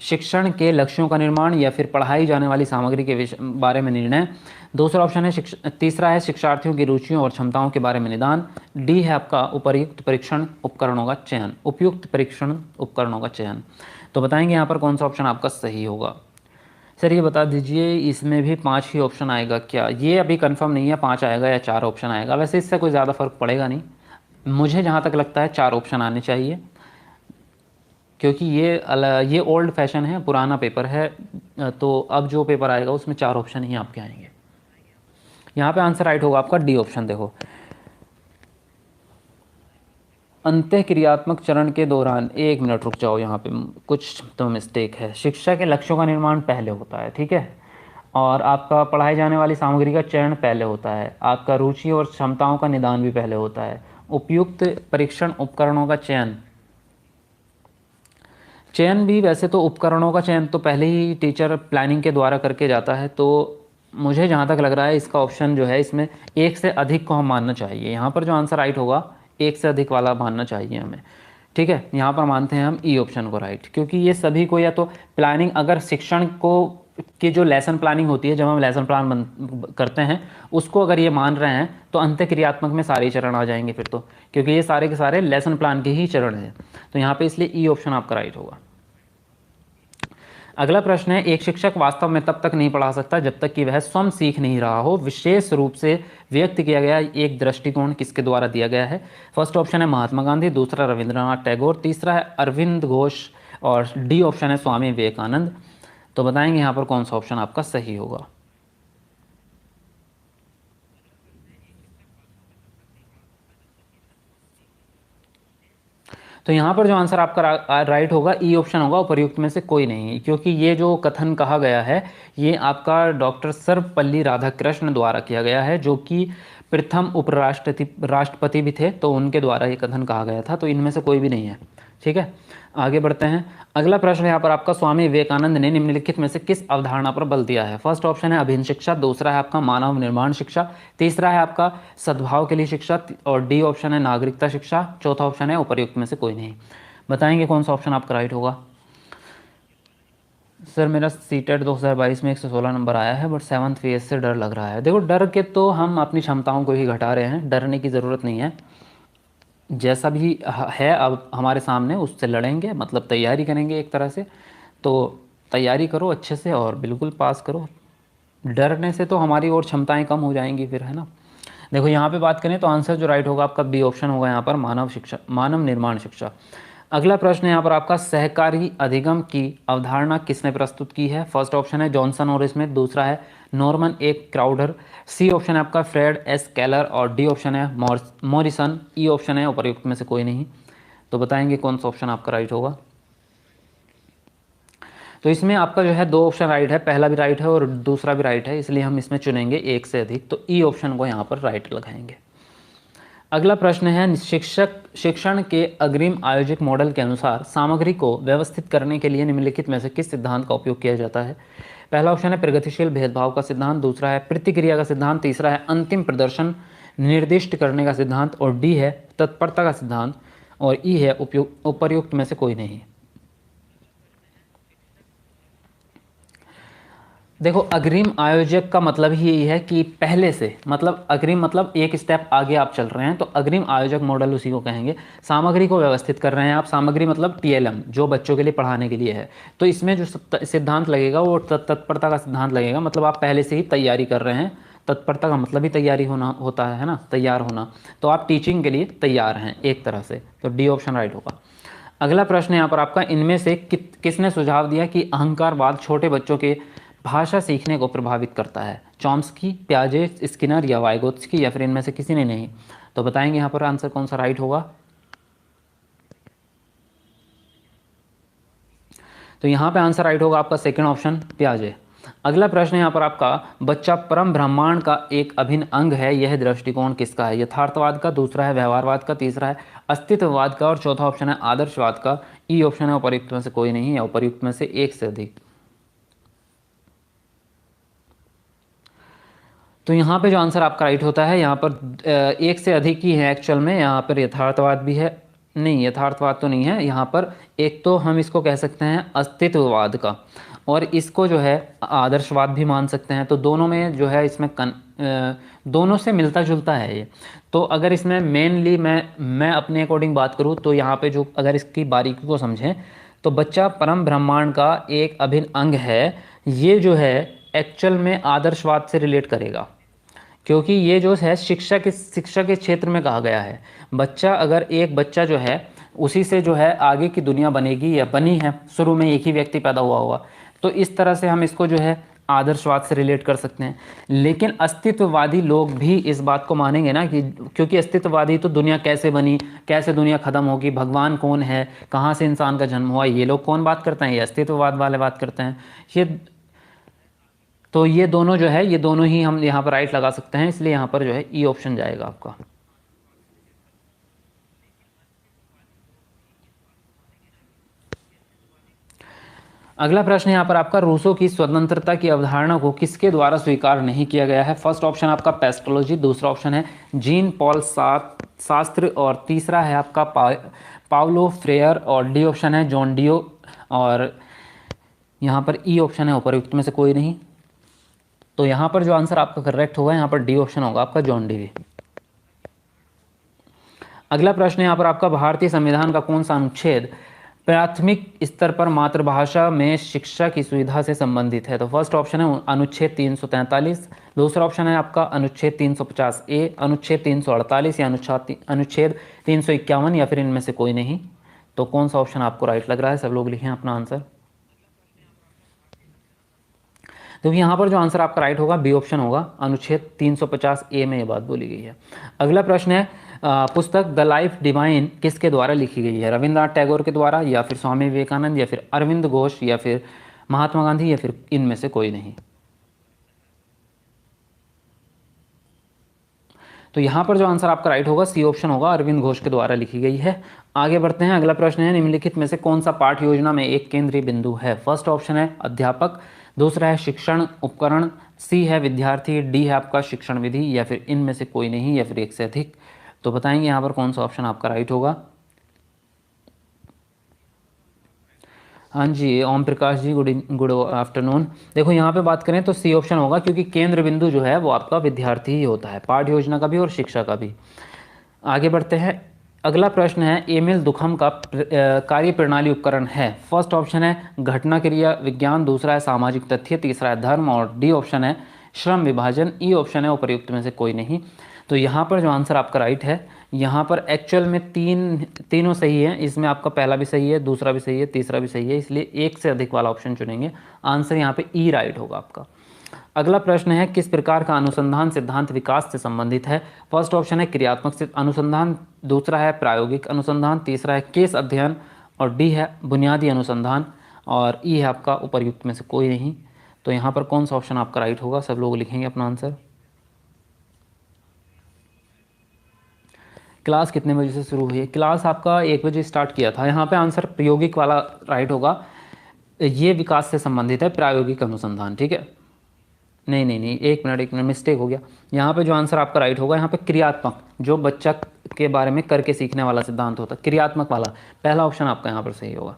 शिक्षण के लक्ष्यों का निर्माण या फिर पढ़ाई जाने वाली सामग्री के बारे में निर्णय, दूसरा ऑप्शन है तीसरा है शिक्षार्थियों की रुचियों और क्षमताओं के बारे में निदान, डी है आपका उपयुक्त परीक्षण उपकरणों का चयन, उपयुक्त परीक्षण उपकरणों का चयन। तो बताएंगे यहाँ पर कौन सा ऑप्शन आपका सही होगा। सर ये बता दीजिए, इसमें भी 5 ही ऑप्शन आएगा क्या? ये अभी कंफर्म नहीं है 5 आएगा या 4 ऑप्शन आएगा, वैसे इससे कोई ज़्यादा फर्क पड़ेगा नहीं, मुझे जहाँ तक लगता है 4 ऑप्शन आने चाहिए, क्योंकि ये ओल्ड फैशन है, पुराना पेपर है, तो अब जो पेपर आएगा उसमें 4 ऑप्शन ही आपके आएंगे। यहाँ पे आंसर राइट होगा आपका डी ऑप्शन। देखो, अंतःक्रियात्मक चरण के दौरान, 1 मिनट रुक जाओ, यहाँ पे कुछ तो मिस्टेक है, शिक्षा के लक्ष्यों का निर्माण पहले होता है। ठीक है, और आपका पढ़ाई जाने वाली सामग्री का चयन पहले होता है, आपका रुचि और क्षमताओं का निदान भी पहले होता है, उपयुक्त परीक्षण उपकरणों का चयन भी, वैसे तो उपकरणों का चयन तो पहले ही टीचर प्लानिंग के द्वारा करके जाता है, तो मुझे जहाँ तक लग रहा है इसका ऑप्शन जो है इसमें 1 से अधिक को हम मानना चाहिए। यहाँ पर जो आंसर राइट होगा 1 से अधिक वाला मानना चाहिए हमें। ठीक है, यहाँ पर मानते हैं हम ई ऑप्शन को राइट, क्योंकि ये सभी को, या तो प्लानिंग अगर शिक्षण को की जो लेसन प्लानिंग होती है, जब हम लेसन प्लान करते हैं उसको अगर ये मान रहे हैं तो अंतःक्रियात्मक में सारे चरण आ जाएंगे फिर तो, क्योंकि ये सारे के सारे लेसन प्लान के ही चरण हैं। तो यहाँ पे इसलिए ई ऑप्शन आपका राइट होगा। अगला प्रश्न है, एक शिक्षक वास्तव में तब तक नहीं पढ़ा सकता जब तक कि वह स्वयं सीख नहीं रहा हो। विशेष रूप से व्यक्त किया गया एक दृष्टिकोण किसके द्वारा दिया गया है? फर्स्ट ऑप्शन है महात्मा गांधी, दूसरा रविंद्रनाथ टैगोर, तीसरा है अरविंद घोष और डी ऑप्शन है स्वामी विवेकानंद। तो बताएंगे यहाँ पर कौन सा ऑप्शन आपका सही होगा। तो यहाँ पर जो आंसर आपका राइट होगा ई ऑप्शन होगा, उपर्युक्त में से कोई नहीं, क्योंकि ये जो कथन कहा गया है ये आपका डॉक्टर सर्वपल्ली राधाकृष्ण द्वारा किया गया है, जो कि प्रथम राष्ट्रपति भी थे, तो उनके द्वारा ये कथन कहा गया था। तो इनमें से कोई भी नहीं है। ठीक है, आगे बढ़ते हैं। अगला प्रश्न यहाँ पर आपका, स्वामी विवेकानंद ने निम्नलिखित में से किस अवधारणा पर बल दिया है? फर्स्ट ऑप्शन है अभिन्न शिक्षा, दूसरा है आपका मानव निर्माण शिक्षा, तीसरा है आपका सद्भाव के लिए शिक्षा, और डी ऑप्शन है नागरिकता शिक्षा, चौथा ऑप्शन है उपर्युक्त में से कोई नहीं। बताएंगे कौन सा ऑप्शन आपका राइट होगा? सर मेरा सीटेट 2022 में 116 नंबर आया है, बट 7th फेज से डर लग रहा है। देखो, डर के तो हम अपनी क्षमताओं को ही घटा रहे हैं, डरने की ज़रूरत नहीं है। जैसा भी है अब हमारे सामने उससे लड़ेंगे, मतलब तैयारी करेंगे एक तरह से। तो तैयारी करो अच्छे से और बिल्कुल पास करो। डरने से तो हमारी और क्षमताएं कम हो जाएंगी फिर, है ना। देखो यहाँ पे बात करें तो आंसर जो राइट होगा आपका बी ऑप्शन होगा यहाँ पर, मानव शिक्षा, मानव निर्माण शिक्षा। अगला प्रश्न यहाँ पर आपका, सहकारी अधिगम की अवधारणा किसने प्रस्तुत की है? फर्स्ट ऑप्शन है जॉनसन और स्मिथ, दूसरा है नॉर्मन ए क्राउडर, सी ऑप्शन है आपका फ्रेड एस केलर, और डी ऑप्शन है मॉरिसन, ई ऑप्शन है उपर्युक्त में से कोई नहीं। तो बताएंगे कौन सा ऑप्शन आपका राइट होगा? तो इसमें आपका जो है दो ऑप्शन राइट है, पहला भी राइट है और दूसरा भी राइट है, इसलिए हम इसमें चुनेंगे एक से अधिक, तो ई ऑप्शन को यहाँ पर राइट लगाएंगे। अगला प्रश्न है, शिक्षण के अग्रिम आयोजक मॉडल के अनुसार सामग्री को व्यवस्थित करने के लिए निम्नलिखित में से किस सिद्धांत का उपयोग किया जाता है? पहला ऑप्शन है प्रगतिशील भेदभाव का सिद्धांत, दूसरा है प्रतिक्रिया का सिद्धांत, तीसरा है अंतिम प्रदर्शन निर्दिष्ट करने का सिद्धांत, और डी है तत्परता का सिद्धांत, और ई है उपर्युक्त में से कोई नहीं। देखो, अग्रिम आयोजक का मतलब ही यही है कि पहले से, मतलब अग्रिम मतलब एक स्टेप आगे आप चल रहे हैं, तो अग्रिम आयोजक मॉडल उसी को कहेंगे। सामग्री को व्यवस्थित कर रहे हैं आप, सामग्री मतलब टीएलएम जो बच्चों के लिए पढ़ाने के लिए है, तो इसमें जो सिद्धांत लगेगा वो तत्परता का सिद्धांत लगेगा। मतलब आप पहले से ही तैयारी कर रहे हैं, तत्परता का मतलब ही तैयारी होना होता है ना, तैयार होना, तो आप टीचिंग के लिए तैयार हैं एक तरह से, तो डी ऑप्शन राइट होगा। अगला प्रश्न यहाँ पर आपका, इनमें से किसने सुझाव दिया कि अहंकारवाद छोटे बच्चों के भाषा सीखने को प्रभावित करता है? चॉम्स्की, प्याजे, स्किनर या वाइगोत्स्की, या फिर इनमें से किसी ने नहीं? तो बताएंगे यहाँ पर आंसर कौन सा राइट होगा? तो यहाँ पे आंसर राइट होगा आपका सेकंड ऑप्शन, प्याजे। अगला प्रश्न यहाँ पर आपका, बच्चा परम ब्रह्मांड का एक अभिन्न अंग है, यह दृष्टिकोण किसका है? यथार्थवाद का, दूसरा है व्यवहारवाद का, तीसरा है अस्तित्ववाद का, और चौथा ऑप्शन है आदर्शवाद का। ई ऑप्शन है उपर्युक्त में से कोई नहीं, या उपर्युक्त में से एक से अधिक। तो यहाँ पे जो आंसर आपका राइट होता है, यहाँ पर एक से अधिक ही है एक्चुअल में। यहाँ पर यथार्थवाद भी है, नहीं यथार्थवाद तो नहीं है यहाँ पर, एक तो हम इसको कह सकते हैं अस्तित्ववाद का, और इसको जो है आदर्शवाद भी मान सकते हैं। तो दोनों में जो है इसमें दोनों से मिलता जुलता है ये। तो अगर इसमें मेनली मैं अपने अकॉर्डिंग बात करूँ तो यहाँ पे जो, अगर इसकी बारीकी को समझें तो बच्चा परम ब्रह्मांड का एक अभिन्न अंग है, ये जो है एक्चुअल में आदर्शवाद से रिलेट करेगा, क्योंकि ये जो है शिक्षा के क्षेत्र में कहा गया है। बच्चा, अगर एक बच्चा जो है उसी से जो है आगे की दुनिया बनेगी या बनी है, शुरू में एक ही व्यक्ति पैदा हुआ होगा, तो इस तरह से हम इसको जो है आदर्शवाद से रिलेट कर सकते हैं। लेकिन अस्तित्ववादी लोग भी इस बात को मानेंगे ना, कि क्योंकि अस्तित्ववादी तो दुनिया कैसे बनी, कैसे दुनिया ख़त्म होगी, भगवान कौन है, कहाँ से इंसान का जन्म हुआ, ये लोग कौन बात करते हैं? ये अस्तित्ववाद वाले बात करते हैं। ये तो ये दोनों जो है, ये दोनों ही हम यहाँ पर राइट लगा सकते हैं, इसलिए यहाँ पर जो है ई ऑप्शन जाएगा आपका। अगला प्रश्न यहाँ पर आपका, रूसो की स्वतंत्रता की अवधारणा को किसके द्वारा स्वीकार नहीं किया गया है? फर्स्ट ऑप्शन आपका पेस्टोलॉजी, दूसरा ऑप्शन है जीन पॉल शास्त्र, और तीसरा है आपका पाउलो फ्रेयर, और डी ऑप्शन है जॉन डियो, और यहाँ पर ई ऑप्शन है उपर्युक्त में से कोई नहीं। तो यहाँ पर जो आंसर आपका करेक्ट होगा, यहाँ पर डी ऑप्शन होगा आपका जॉन डिवी। अगला प्रश्न यहाँ पर आपका, भारतीय संविधान का कौन सा अनुच्छेद प्राथमिक स्तर पर मातृभाषा में शिक्षा की सुविधा से संबंधित है? तो फर्स्ट ऑप्शन है अनुच्छेद 343, दूसरा ऑप्शन है आपका अनुच्छेद 350 ए, अनुच्छेद 348, या अनुच्छेद 351, या फिर इनमें से कोई नहीं। तो कौन सा ऑप्शन आपको राइट लग रहा है? सब लोग लिखें अपना आंसर। तो यहाँ पर जो आंसर आपका राइट होगा बी ऑप्शन होगा, अनुच्छेद 350 ए में ये बात बोली गई है। अगला प्रश्न है, पुस्तक द लाइफ डिवाइन किसके द्वारा लिखी गई है? रविंद्रनाथ टैगोर के द्वारा, या फिर स्वामी विवेकानंद, या फिर अरविंद घोष, या फिर महात्मा गांधी, या फिर इनमें से कोई नहीं। तो यहाँ पर जो आंसर आपका राइट होगा सी ऑप्शन होगा, अरविंद घोष के द्वारा लिखी गई है। आगे बढ़ते हैं, अगला प्रश्न है निम्नलिखित में से कौन सा पाठ योजना में एक केंद्रीय बिंदु है। फर्स्ट ऑप्शन है अध्यापक, दूसरा है शिक्षण उपकरण, सी है विद्यार्थी, डी है आपका शिक्षण विधि, या फिर इनमें से कोई नहीं, या फिर एक से अधिक। तो बताएंगे यहाँ पर कौन सा ऑप्शन आपका राइट होगा। हाँ जी, ओम प्रकाश जी, गुड आफ्टरनून। देखो यहाँ पे बात करें तो सी ऑप्शन होगा, क्योंकि केंद्र बिंदु जो है वो आपका विद्यार्थी ही होता है, पाठ्य योजना का भी और शिक्षा का भी। आगे बढ़ते हैं, अगला प्रश्न है एमिल दुखम का कार्य प्रणाली उपकरण है। फर्स्ट ऑप्शन है घटना क्रिया विज्ञान, दूसरा है सामाजिक तथ्य, तीसरा है धर्म, और डी ऑप्शन है श्रम विभाजन, ई ऑप्शन है उपर्युक्त में से कोई नहीं। तो यहाँ पर जो आंसर आपका राइट है, यहाँ पर एक्चुअल में तीनों सही है, इसमें आपका पहला भी सही है, दूसरा भी सही है, तीसरा भी सही है, इसलिए एक से अधिक वाला ऑप्शन चुनेंगे। आंसर यहाँ पे ई राइट होगा आपका। अगला प्रश्न है किस प्रकार का अनुसंधान सिद्धांत विकास से संबंधित है। फर्स्ट ऑप्शन है क्रियात्मक अनुसंधान, दूसरा है प्रायोगिक अनुसंधान, तीसरा है केस अध्ययन, और डी है बुनियादी अनुसंधान, और ई है आपका उपर्युक्त में से कोई नहीं। तो यहाँ पर कौन सा ऑप्शन आपका राइट होगा, सब लोग लिखेंगे अपना आंसर। क्लास कितने बजे से शुरू हुई है। क्लास आपका 1 बजे स्टार्ट किया था। यहाँ पे आंसर प्रायोगिक वाला राइट होगा, ये विकास से संबंधित है, प्रायोगिक अनुसंधान, ठीक है। नहीं, एक मिनट मिस्टेक हो गया। यहाँ पे जो आंसर आपका राइट होगा, यहाँ पे क्रियात्मक, जो बच्चा के बारे में करके सीखने वाला सिद्धांत होता है, क्रियात्मक वाला, पहला ऑप्शन आपका यहाँ पर सही होगा।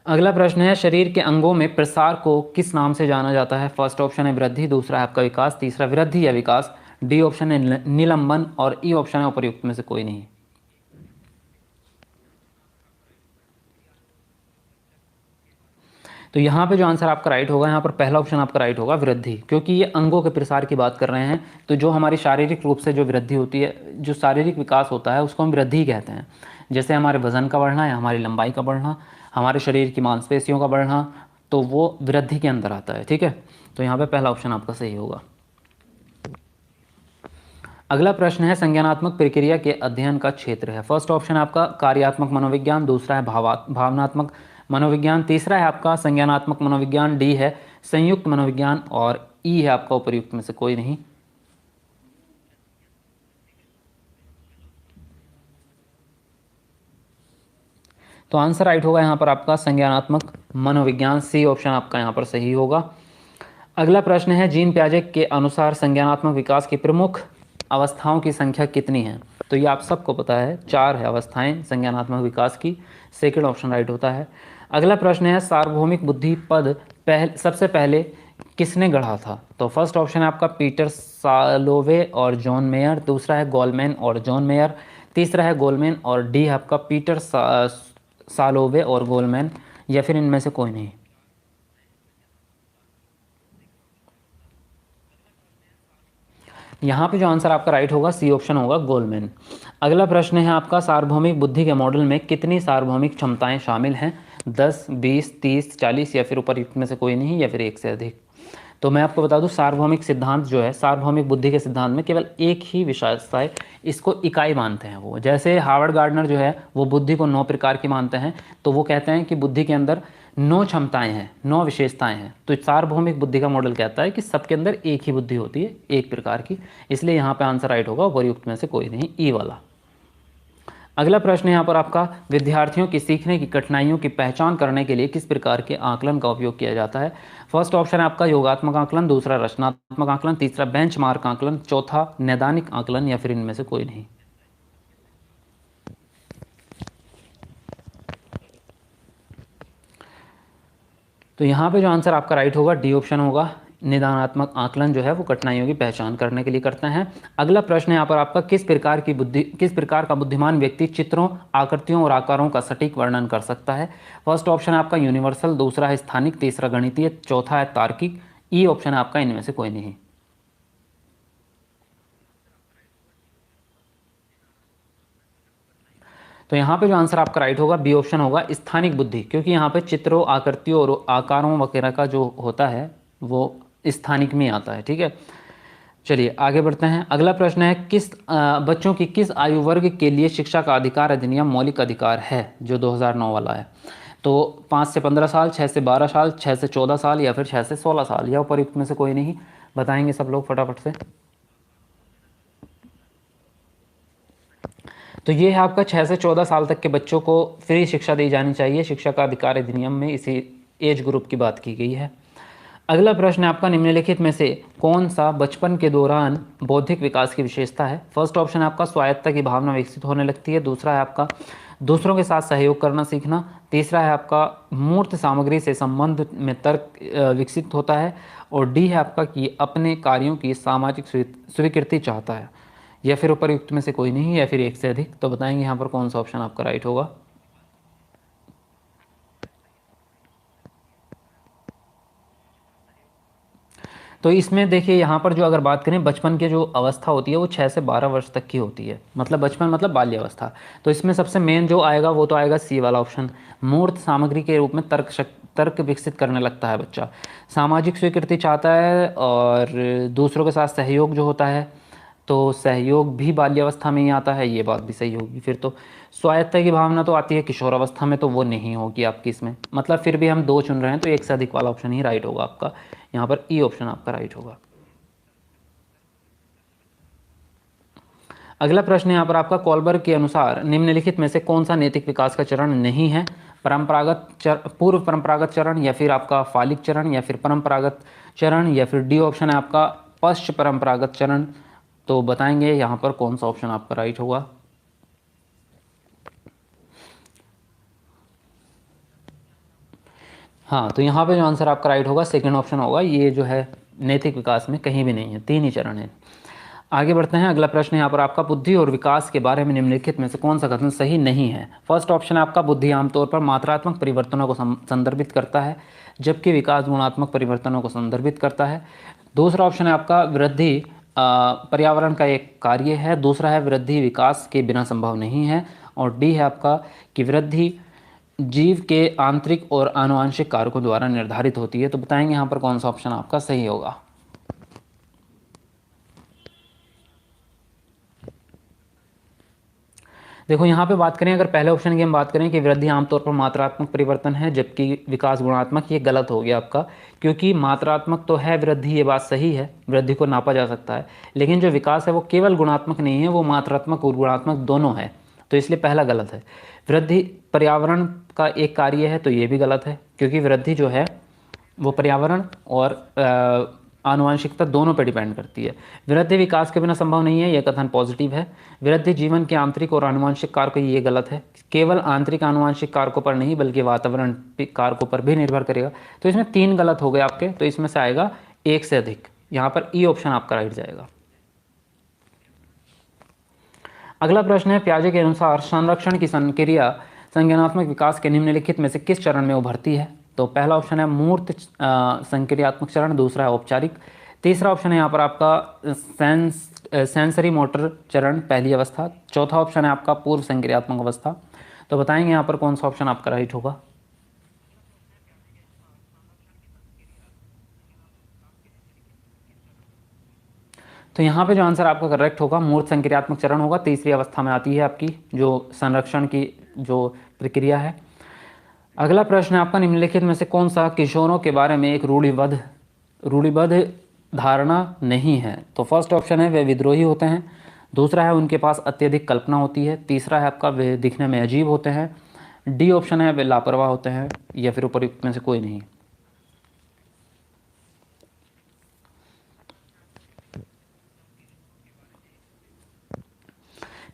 अगला प्रश्न है शरीर के अंगों में प्रसार को किस नाम से जाना जाता है। फर्स्ट ऑप्शन है वृद्धि, दूसरा है आपका विकास, तीसरा वृद्धि या विकास, डी ऑप्शन है निलंबन, और ई ऑप्शन है उपर्युक्त में से कोई नहीं। तो यहाँ पे जो आंसर आपका राइट होगा, यहाँ पर पहला ऑप्शन आपका राइट होगा वृद्धि, क्योंकि ये अंगों के प्रसार की बात कर रहे हैं। तो जो हमारी शारीरिक रूप से जो वृद्धि होती है, जो शारीरिक विकास होता है, उसको हम वृद्धि कहते हैं। जैसे हमारे वजन का बढ़ना या हमारी लंबाई का बढ़ना, हमारे शरीर की मांसपेशियों का बढ़ना, तो वो वृद्धि के अंदर आता है, ठीक है। तो यहाँ पर पहला ऑप्शन आपका सही होगा। अगला प्रश्न है संज्ञानात्मक प्रक्रिया के अध्ययन का क्षेत्र है। फर्स्ट ऑप्शन है आपका कार्यात्मक मनोविज्ञान, दूसरा है भावनात्मक मनोविज्ञान, तीसरा है आपका संज्ञानात्मक मनोविज्ञान, डी है संयुक्त मनोविज्ञान, और ई है आपका उपर्युक्त में से कोई नहीं। तो आंसर राइट होगा यहाँ पर आपका संज्ञानात्मक मनोविज्ञान, सी ऑप्शन आपका यहाँ पर सही होगा। अगला प्रश्न है जीन पियाजे के अनुसार संज्ञानात्मक विकास की प्रमुख अवस्थाओं की संख्या कितनी है। तो ये आप सबको पता है, 4 है अवस्थाएं संज्ञानात्मक विकास की, सेकंड ऑप्शन राइट होता है। अगला प्रश्न है सार्वभौमिक बुद्धि पद सबसे पहले किसने गढ़ा था। तो फर्स्ट ऑप्शन है आपका पीटर सालोवे और जॉन मेयर, दूसरा है गोलमैन और जॉन मेयर, तीसरा है गोलमैन, और डी है आपका पीटर सालोवे और गोलमैन, या फिर इनमें से कोई नहीं। यहाँ पे जो आंसर आपका राइट होगा सी ऑप्शन होगा गोलमैन। अगला प्रश्न है आपका सार्वभौमिक बुद्धि के मॉडल में कितनी सार्वभौमिक क्षमताएं शामिल हैं। 10, 20, 30, 40, या फिर उपर्युक्त में से कोई नहीं, या फिर एक से अधिक। तो मैं आपको बता दूं सार्वभौमिक सिद्धांत जो है, सार्वभौमिक बुद्धि के सिद्धांत में केवल एक ही विशेषता है, इसको इकाई मानते हैं वो। जैसे हार्वर्ड गार्डनर जो है वो बुद्धि को 9 प्रकार की मानते हैं, तो वो कहते हैं कि बुद्धि के अंदर 9 क्षमताएं हैं, 9 विशेषताएं हैं। तो सार्वभौमिक बुद्धि का मॉडल कहता है कि सबके अंदर एक ही बुद्धि होती है, एक प्रकार की, इसलिए यहाँ पे आंसर राइट होगा उपर्युक्त में से कोई नहीं, ई वाला। अगला प्रश्न यहाँ पर आपका विद्यार्थियों की सीखने की कठिनाइयों की पहचान करने के लिए किस प्रकार के आकलन का उपयोग किया जाता है। फर्स्ट ऑप्शन है आपका योगात्मक आकलन, दूसरा रचनात्मक आकलन, तीसरा बेंचमार्क आकलन, चौथा नैदानिक आकलन, या फिर इनमें से कोई नहीं। तो यहाँ पे जो आंसर आपका राइट होगा डी ऑप्शन होगा, निदानात्मक आकलन जो है वो कठिनाइयों की पहचान करने के लिए करते हैं। अगला प्रश्न यहाँ पर आपका किस प्रकार का बुद्धिमान व्यक्ति चित्रों, आकृतियों और आकारों का सटीक वर्णन कर सकता है। फर्स्ट ऑप्शन है आपका यूनिवर्सल, दूसरा है स्थानिक, तीसरा गणितीय, चौथा है तार्किक, ई ऑप्शन है आपका इनमें से कोई नहीं। तो यहाँ पे जो आंसर आपका राइट होगा बी ऑप्शन होगा स्थानिक बुद्धि, क्योंकि यहाँ पे चित्रों, आकृतियों और आकारों वगैरह का जो होता है वो स्थानिक में आता है, ठीक है। चलिए आगे बढ़ते हैं। अगला प्रश्न है बच्चों की किस आयु वर्ग के लिए शिक्षा का अधिकार अधिनियम मौलिक अधिकार है, जो 2009 वाला है। तो 5 से 15 साल, 6 से 12 साल, 6 से 14 साल, या फिर 6 से 16 साल, या उपर्युक्त में से कोई नहीं। बताएंगे सब लोग फटाफट से। तो ये है आपका 6 से 14 साल तक के बच्चों को फ्री शिक्षा दी जानी चाहिए। शिक्षा का अधिकार अधिनियम में इसी एज ग्रुप की बात की गई है। अगला प्रश्न है आपका, निम्नलिखित में से कौन सा बचपन के दौरान बौद्धिक विकास की विशेषता है? फर्स्ट ऑप्शन है आपका स्वायत्तता की भावना विकसित होने लगती है। दूसरा है आपका दूसरों के साथ सहयोग करना सीखना। तीसरा है आपका मूर्त सामग्री से संबंध में तर्क विकसित होता है। और डी है आपका कि अपने कार्यों की सामाजिक स्वीकृति चाहता है। या फिर उपर्युक्त में से कोई नहीं, या फिर एक से अधिक। तो बताएंगे यहाँ पर कौन सा ऑप्शन आपका राइट होगा। तो इसमें देखिए यहाँ पर जो अगर बात करें बचपन की जो अवस्था होती है वो 6 से 12 वर्ष तक की होती है, मतलब बचपन मतलब बाल्यावस्था। तो इसमें सबसे मेन जो आएगा वो तो आएगा सी वाला ऑप्शन। मूर्त सामग्री के रूप में तर्क विकसित करने लगता है बच्चा, सामाजिक स्वीकृति चाहता है, और दूसरों के साथ सहयोग जो होता है, तो सहयोग भी बाल्यावस्था में ही आता है, ये बात भी सही होगी। फिर तो स्वायत्तता की भावना तो आती है किशोरावस्था में, तो वो नहीं होगी आपकी इसमें। मतलब फिर भी हम दो चुन रहे हैं तो एक से अधिक वाला ऑप्शन ही राइट होगा आपका। यहाँ पर ई ऑप्शन आपका राइट होगा। अगला प्रश्न यहाँ पर आपका, कॉलबर्ग के अनुसार निम्नलिखित में से कौन सा नैतिक विकास का चरण नहीं है? पूर्व परंपरागत चरण, या फिर आपका फालिक चरण, या फिर परंपरागत चरण, या फिर डी ऑप्शन है आपका पश्च परंपरागत चरण। तो बताएंगे यहाँ पर कौन सा ऑप्शन आपका राइट होगा। हाँ, तो यहाँ पे जो आंसर आपका राइट होगा सेकंड ऑप्शन होगा। ये जो है नैतिक विकास में कहीं भी नहीं है, 3 ही चरण है। आगे बढ़ते हैं। अगला प्रश्न यहाँ पर आपका, बुद्धि और विकास के बारे में निम्नलिखित में से कौन सा कथन सही नहीं है? फर्स्ट ऑप्शन है आपका, बुद्धि आमतौर पर मात्रात्मक परिवर्तनों को संदर्भित करता है, जबकि विकास गुणात्मक परिवर्तनों को संदर्भित करता है। दूसरा ऑप्शन है आपका, वृद्धि पर्यावरण का एक कार्य है। दूसरा है, वृद्धि विकास के बिना संभव नहीं है। और डी है आपका कि वृद्धि जीव के आंतरिक और आनुवंशिक कारकों द्वारा निर्धारित होती है। तो बताएंगे यहाँ पर कौन सा ऑप्शन आपका सही होगा। देखो यहाँ पे बात करें, अगर पहले ऑप्शन की हम बात करें कि वृद्धि आमतौर पर मात्रात्मक परिवर्तन है जबकि विकास गुणात्मक, ये गलत हो गया आपका। क्योंकि मात्रात्मक तो है वृद्धि, ये बात सही है, वृद्धि को नापा जा सकता है, लेकिन जो विकास है वो केवल गुणात्मक नहीं है, वो मात्रात्मक और गुणात्मक दोनों है। तो इसलिए पहला गलत है। वृद्धि पर्यावरण का एक कार्य है, तो ये भी गलत है, क्योंकि वृद्धि जो है वो पर्यावरण और आनुवंशिकता दोनों पर डिपेंड करती है। वृद्धि विकास के बिना संभव नहीं है, यह कथन पॉजिटिव है। वृद्धि जीवन के आंतरिक और आनुवंशिक कारकों, ये गलत है, केवल आंतरिक आनुवंशिक कारकों पर नहीं बल्कि वातावरण कारकों पर भी निर्भर करेगा। तो इसमें 3 गलत हो गए आपके, तो इसमें से आएगा एक से अधिक। यहाँ पर ई ऑप्शन आपका राइट जाएगा। अगला प्रश्न है, पियाजे के अनुसार संरक्षण की संक्रिया संज्ञानात्मक विकास के निम्नलिखित में से किस चरण में उभरती है? तो पहला ऑप्शन है मूर्त संक्रियात्मक चरण, दूसरा है औपचारिक, तीसरा ऑप्शन है यहाँ पर आपका सेंसरी मोटर चरण पहली अवस्था, चौथा ऑप्शन है आपका पूर्व संक्रियात्मक अवस्था। तो बताएंगे यहाँ पर कौन सा ऑप्शन आपका राइट होगा। तो यहाँ पे जो आंसर आपका करेक्ट होगा मूर्त संक्रियात्मक चरण होगा, तीसरी अवस्था में आती है आपकी जो संरक्षण की जो प्रक्रिया है। अगला प्रश्न है आपका, निम्नलिखित में से कौन सा किशोरों के बारे में एक रूढ़िबद्ध धारणा नहीं है? तो फर्स्ट ऑप्शन है वे विद्रोही होते हैं, दूसरा है उनके पास अत्यधिक कल्पना होती है, तीसरा है आपका वे दिखने में अजीब होते हैं, डी ऑप्शन है वे लापरवाह होते हैं, या फिर उपयुक्त में से कोई नहीं।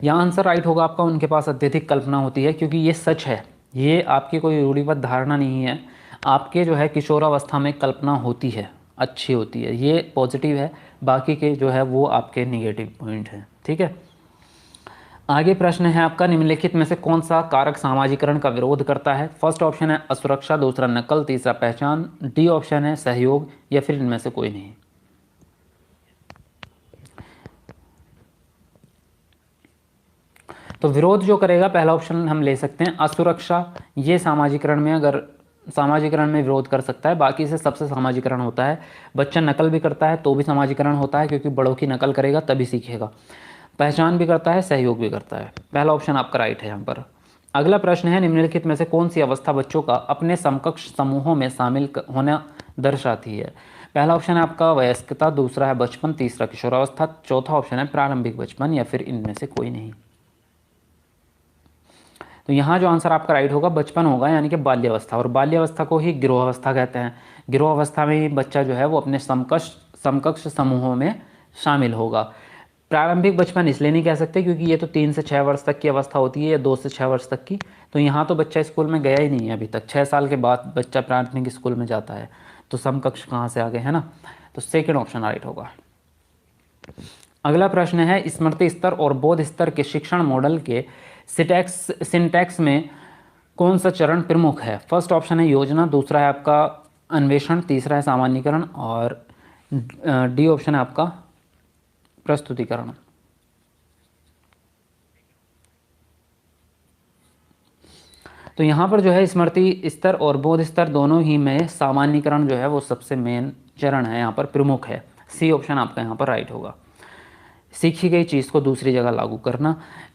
यहाँ आंसर राइट होगा आपका उनके पास अत्यधिक कल्पना होती है, क्योंकि ये सच है, ये आपकी कोई रूढ़िबद्ध धारणा नहीं है। आपके जो है किशोरावस्था में कल्पना होती है, अच्छी होती है, ये पॉजिटिव है, बाकी के जो है वो आपके नेगेटिव पॉइंट हैं। ठीक है, आगे प्रश्न है आपका, निम्नलिखित में से कौन सा कारक सामाजिकरण का विरोध करता है? फर्स्ट ऑप्शन है असुरक्षा, दूसरा नकल, तीसरा पहचान, डी ऑप्शन है सहयोग, या फिर इनमें से कोई नहीं। तो विरोध जो करेगा पहला ऑप्शन हम ले सकते हैं असुरक्षा, ये सामाजिकरण में अगर सामाजिकरण में विरोध कर सकता है, बाकी से सबसे सामाजिकरण होता है। बच्चा नकल भी करता है तो भी सामाजिकरण होता है, क्योंकि बड़ों की नकल करेगा तभी सीखेगा। पहचान भी करता है, सहयोग भी करता है। पहला ऑप्शन आपका राइट है यहाँ पर। अगला प्रश्न है, निम्नलिखित में से कौन सी अवस्था बच्चों का अपने समकक्ष समूहों में शामिल होना दर्शाती है? पहला ऑप्शन है आपका वयस्कता, दूसरा है बचपन, तीसरा किशोरावस्था, चौथा ऑप्शन है प्रारंभिक बचपन, या फिर इनमें से कोई नहीं। तो यहाँ जो आंसर आपका राइट होगा बचपन होगा, यानी कि बाल्यावस्था। और बाल्यावस्था को ही गिरोहावस्था कहते हैं। गिरोहावस्था में ही बच्चा जो है वो अपने समकक्ष समूहों में शामिल होगा। प्रारंभिक बचपन इसलिए नहीं कह सकते क्योंकि ये तो 3 से 6 वर्ष तक की अवस्था होती है, या 2 से 6 वर्ष तक की। तो यहाँ तो बच्चा स्कूल में गया ही नहीं है अभी तक, 6 साल के बाद बच्चा प्राथमिक स्कूल में जाता है, तो समकक्ष कहाँ से आ गए, है ना। तो सेकेंड ऑप्शन राइट होगा। अगला प्रश्न है, स्मृति स्तर और बोध स्तर के शिक्षण मॉडल के सिंटैक्स में कौन सा चरण प्रमुख है? फर्स्ट ऑप्शन है योजना, दूसरा है आपका अन्वेषण, तीसरा है सामान्यीकरण, और डी ऑप्शन है आपका प्रस्तुतिकरण। तो यहाँ पर जो है स्मृति स्तर और बोध स्तर दोनों ही में सामान्यीकरण जो है वो सबसे मेन चरण है, यहाँ पर प्रमुख है। सी ऑप्शन आपका यहाँ पर राइट होगा। सीखी गई चीज़ को दूसरी जगह लागू करना।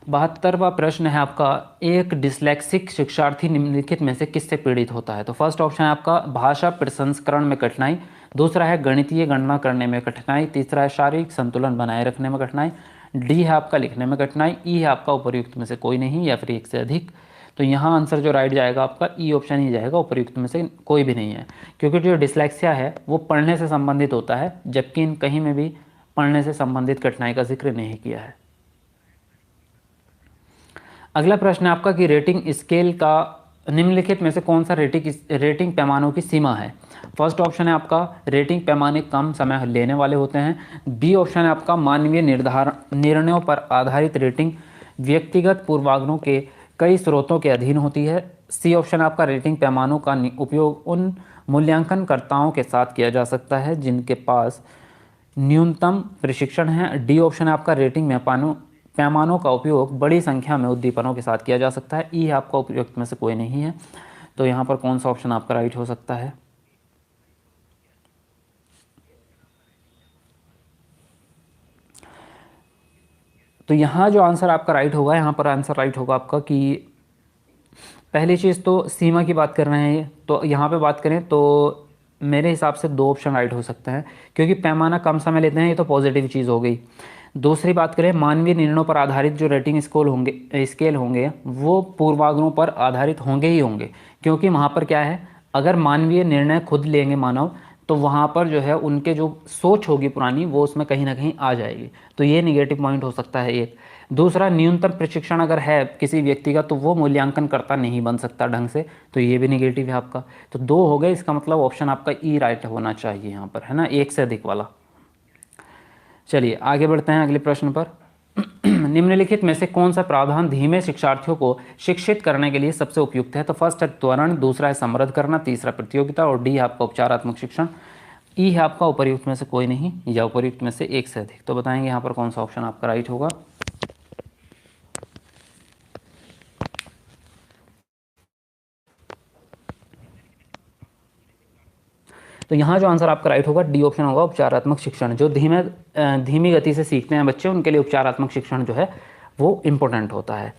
72वां प्रश्न है आपका, एक डिस्लेक्सिक शिक्षार्थी निम्नलिखित में से किससे पीड़ित होता है? तो फर्स्ट ऑप्शन है आपका भाषा प्रसंस्करण में कठिनाई, दूसरा है गणितीय गणना करने में कठिनाई, तीसरा है शारीरिक संतुलन बनाए रखने में कठिनाई, डी है आपका लिखने में कठिनाई, ई है आपका उपर्युक्त में से कोई नहीं या फिर एक से अधिक। तो यहाँ आंसर जो राइट जाएगा आपका ई ऑप्शन ही जाएगा, उपर्युक्त में से कोई भी नहीं है, क्योंकि जो डिस्लेक्सिया है वो पढ़ने से संबंधित होता है, जबकि इन कहीं में भी पढ़ने से संबंधित कठिनाई का जिक्र नहीं किया है। अगला प्रश्न है आपका कि रेटिंग स्केल का निम्नलिखित में से कौन सा रेटिंग पैमानों की सीमा है? फर्स्ट ऑप्शन है आपका रेटिंग पैमाने कम समय लेने वाले होते हैं, बी ऑप्शन है आपका मानवीय निर्णयों पर आधारित रेटिंग व्यक्तिगत पूर्वाग्रहों के कई स्रोतों के अधीन होती है, सी ऑप्शन आपका रेटिंग पैमानों का उपयोग उन मूल्यांकनकर्ताओं के साथ किया जा सकता है जिनके पास न्यूनतम प्रशिक्षण है, डी ऑप्शन है आपका रेटिंग पैमानों का उपयोग बड़ी संख्या में उद्दीपनों के साथ किया जा सकता है, ई आपका उपयुक्त में से कोई नहीं है। तो यहाँ पर कौन सा ऑप्शन आपका राइट हो सकता है? तो यहाँ जो आंसर आपका राइट होगा, यहाँ पर आंसर राइट होगा आपका कि पहली चीज़ तो सीमा की बात कर रहे हैं, तो यहाँ पे बात करें तो मेरे हिसाब से 2 ऑप्शन राइट हो सकते हैं, क्योंकि पैमाना कम समय लेते हैं, ये तो पॉजिटिव चीज़ हो गई। दूसरी बात करें मानवीय निर्णयों पर आधारित जो रेटिंग स्केल होंगे वो पूर्वाग्रहों पर आधारित होंगे ही होंगे, क्योंकि वहाँ पर क्या है, अगर मानवीय निर्णय खुद लेंगे मानव, तो वहाँ पर जो है उनके जो सोच होगी पुरानी वो उसमें कहीं ना कहीं आ जाएगी, तो ये निगेटिव पॉइंट हो सकता है एक। दूसरा, न्यूनतम प्रशिक्षण अगर है किसी व्यक्ति का तो वो मूल्यांकन करता नहीं बन सकता ढंग से, तो ये भी निगेटिव है आपका। तो 2 हो गए, इसका मतलब ऑप्शन आपका ई राइट होना चाहिए यहाँ पर, है ना, एक से अधिक वाला। चलिए आगे बढ़ते हैं अगले प्रश्न पर। निम्नलिखित में से कौन सा प्रावधान धीमे शिक्षार्थियों को शिक्षित करने के लिए सबसे उपयुक्त है? तो फर्स्ट है त्वरण, दूसरा है समृद्ध करना, तीसरा प्रतियोगिता, और डी है आपका उपचारात्मक शिक्षण, ई है आपका उपर्युक्त में से कोई नहीं या उपर्युक्त में से एक से अधिक। तो बताएंगे यहाँ पर कौन सा ऑप्शन आपका राइट होगा। तो यहाँ जो आंसर आपका राइट होगा डी ऑप्शन होगा, उपचारात्मक शिक्षण। जो धीमी गति से सीखते हैं बच्चे, उनके लिए उपचारात्मक शिक्षण जो है वो इम्पोर्टेंट होता है।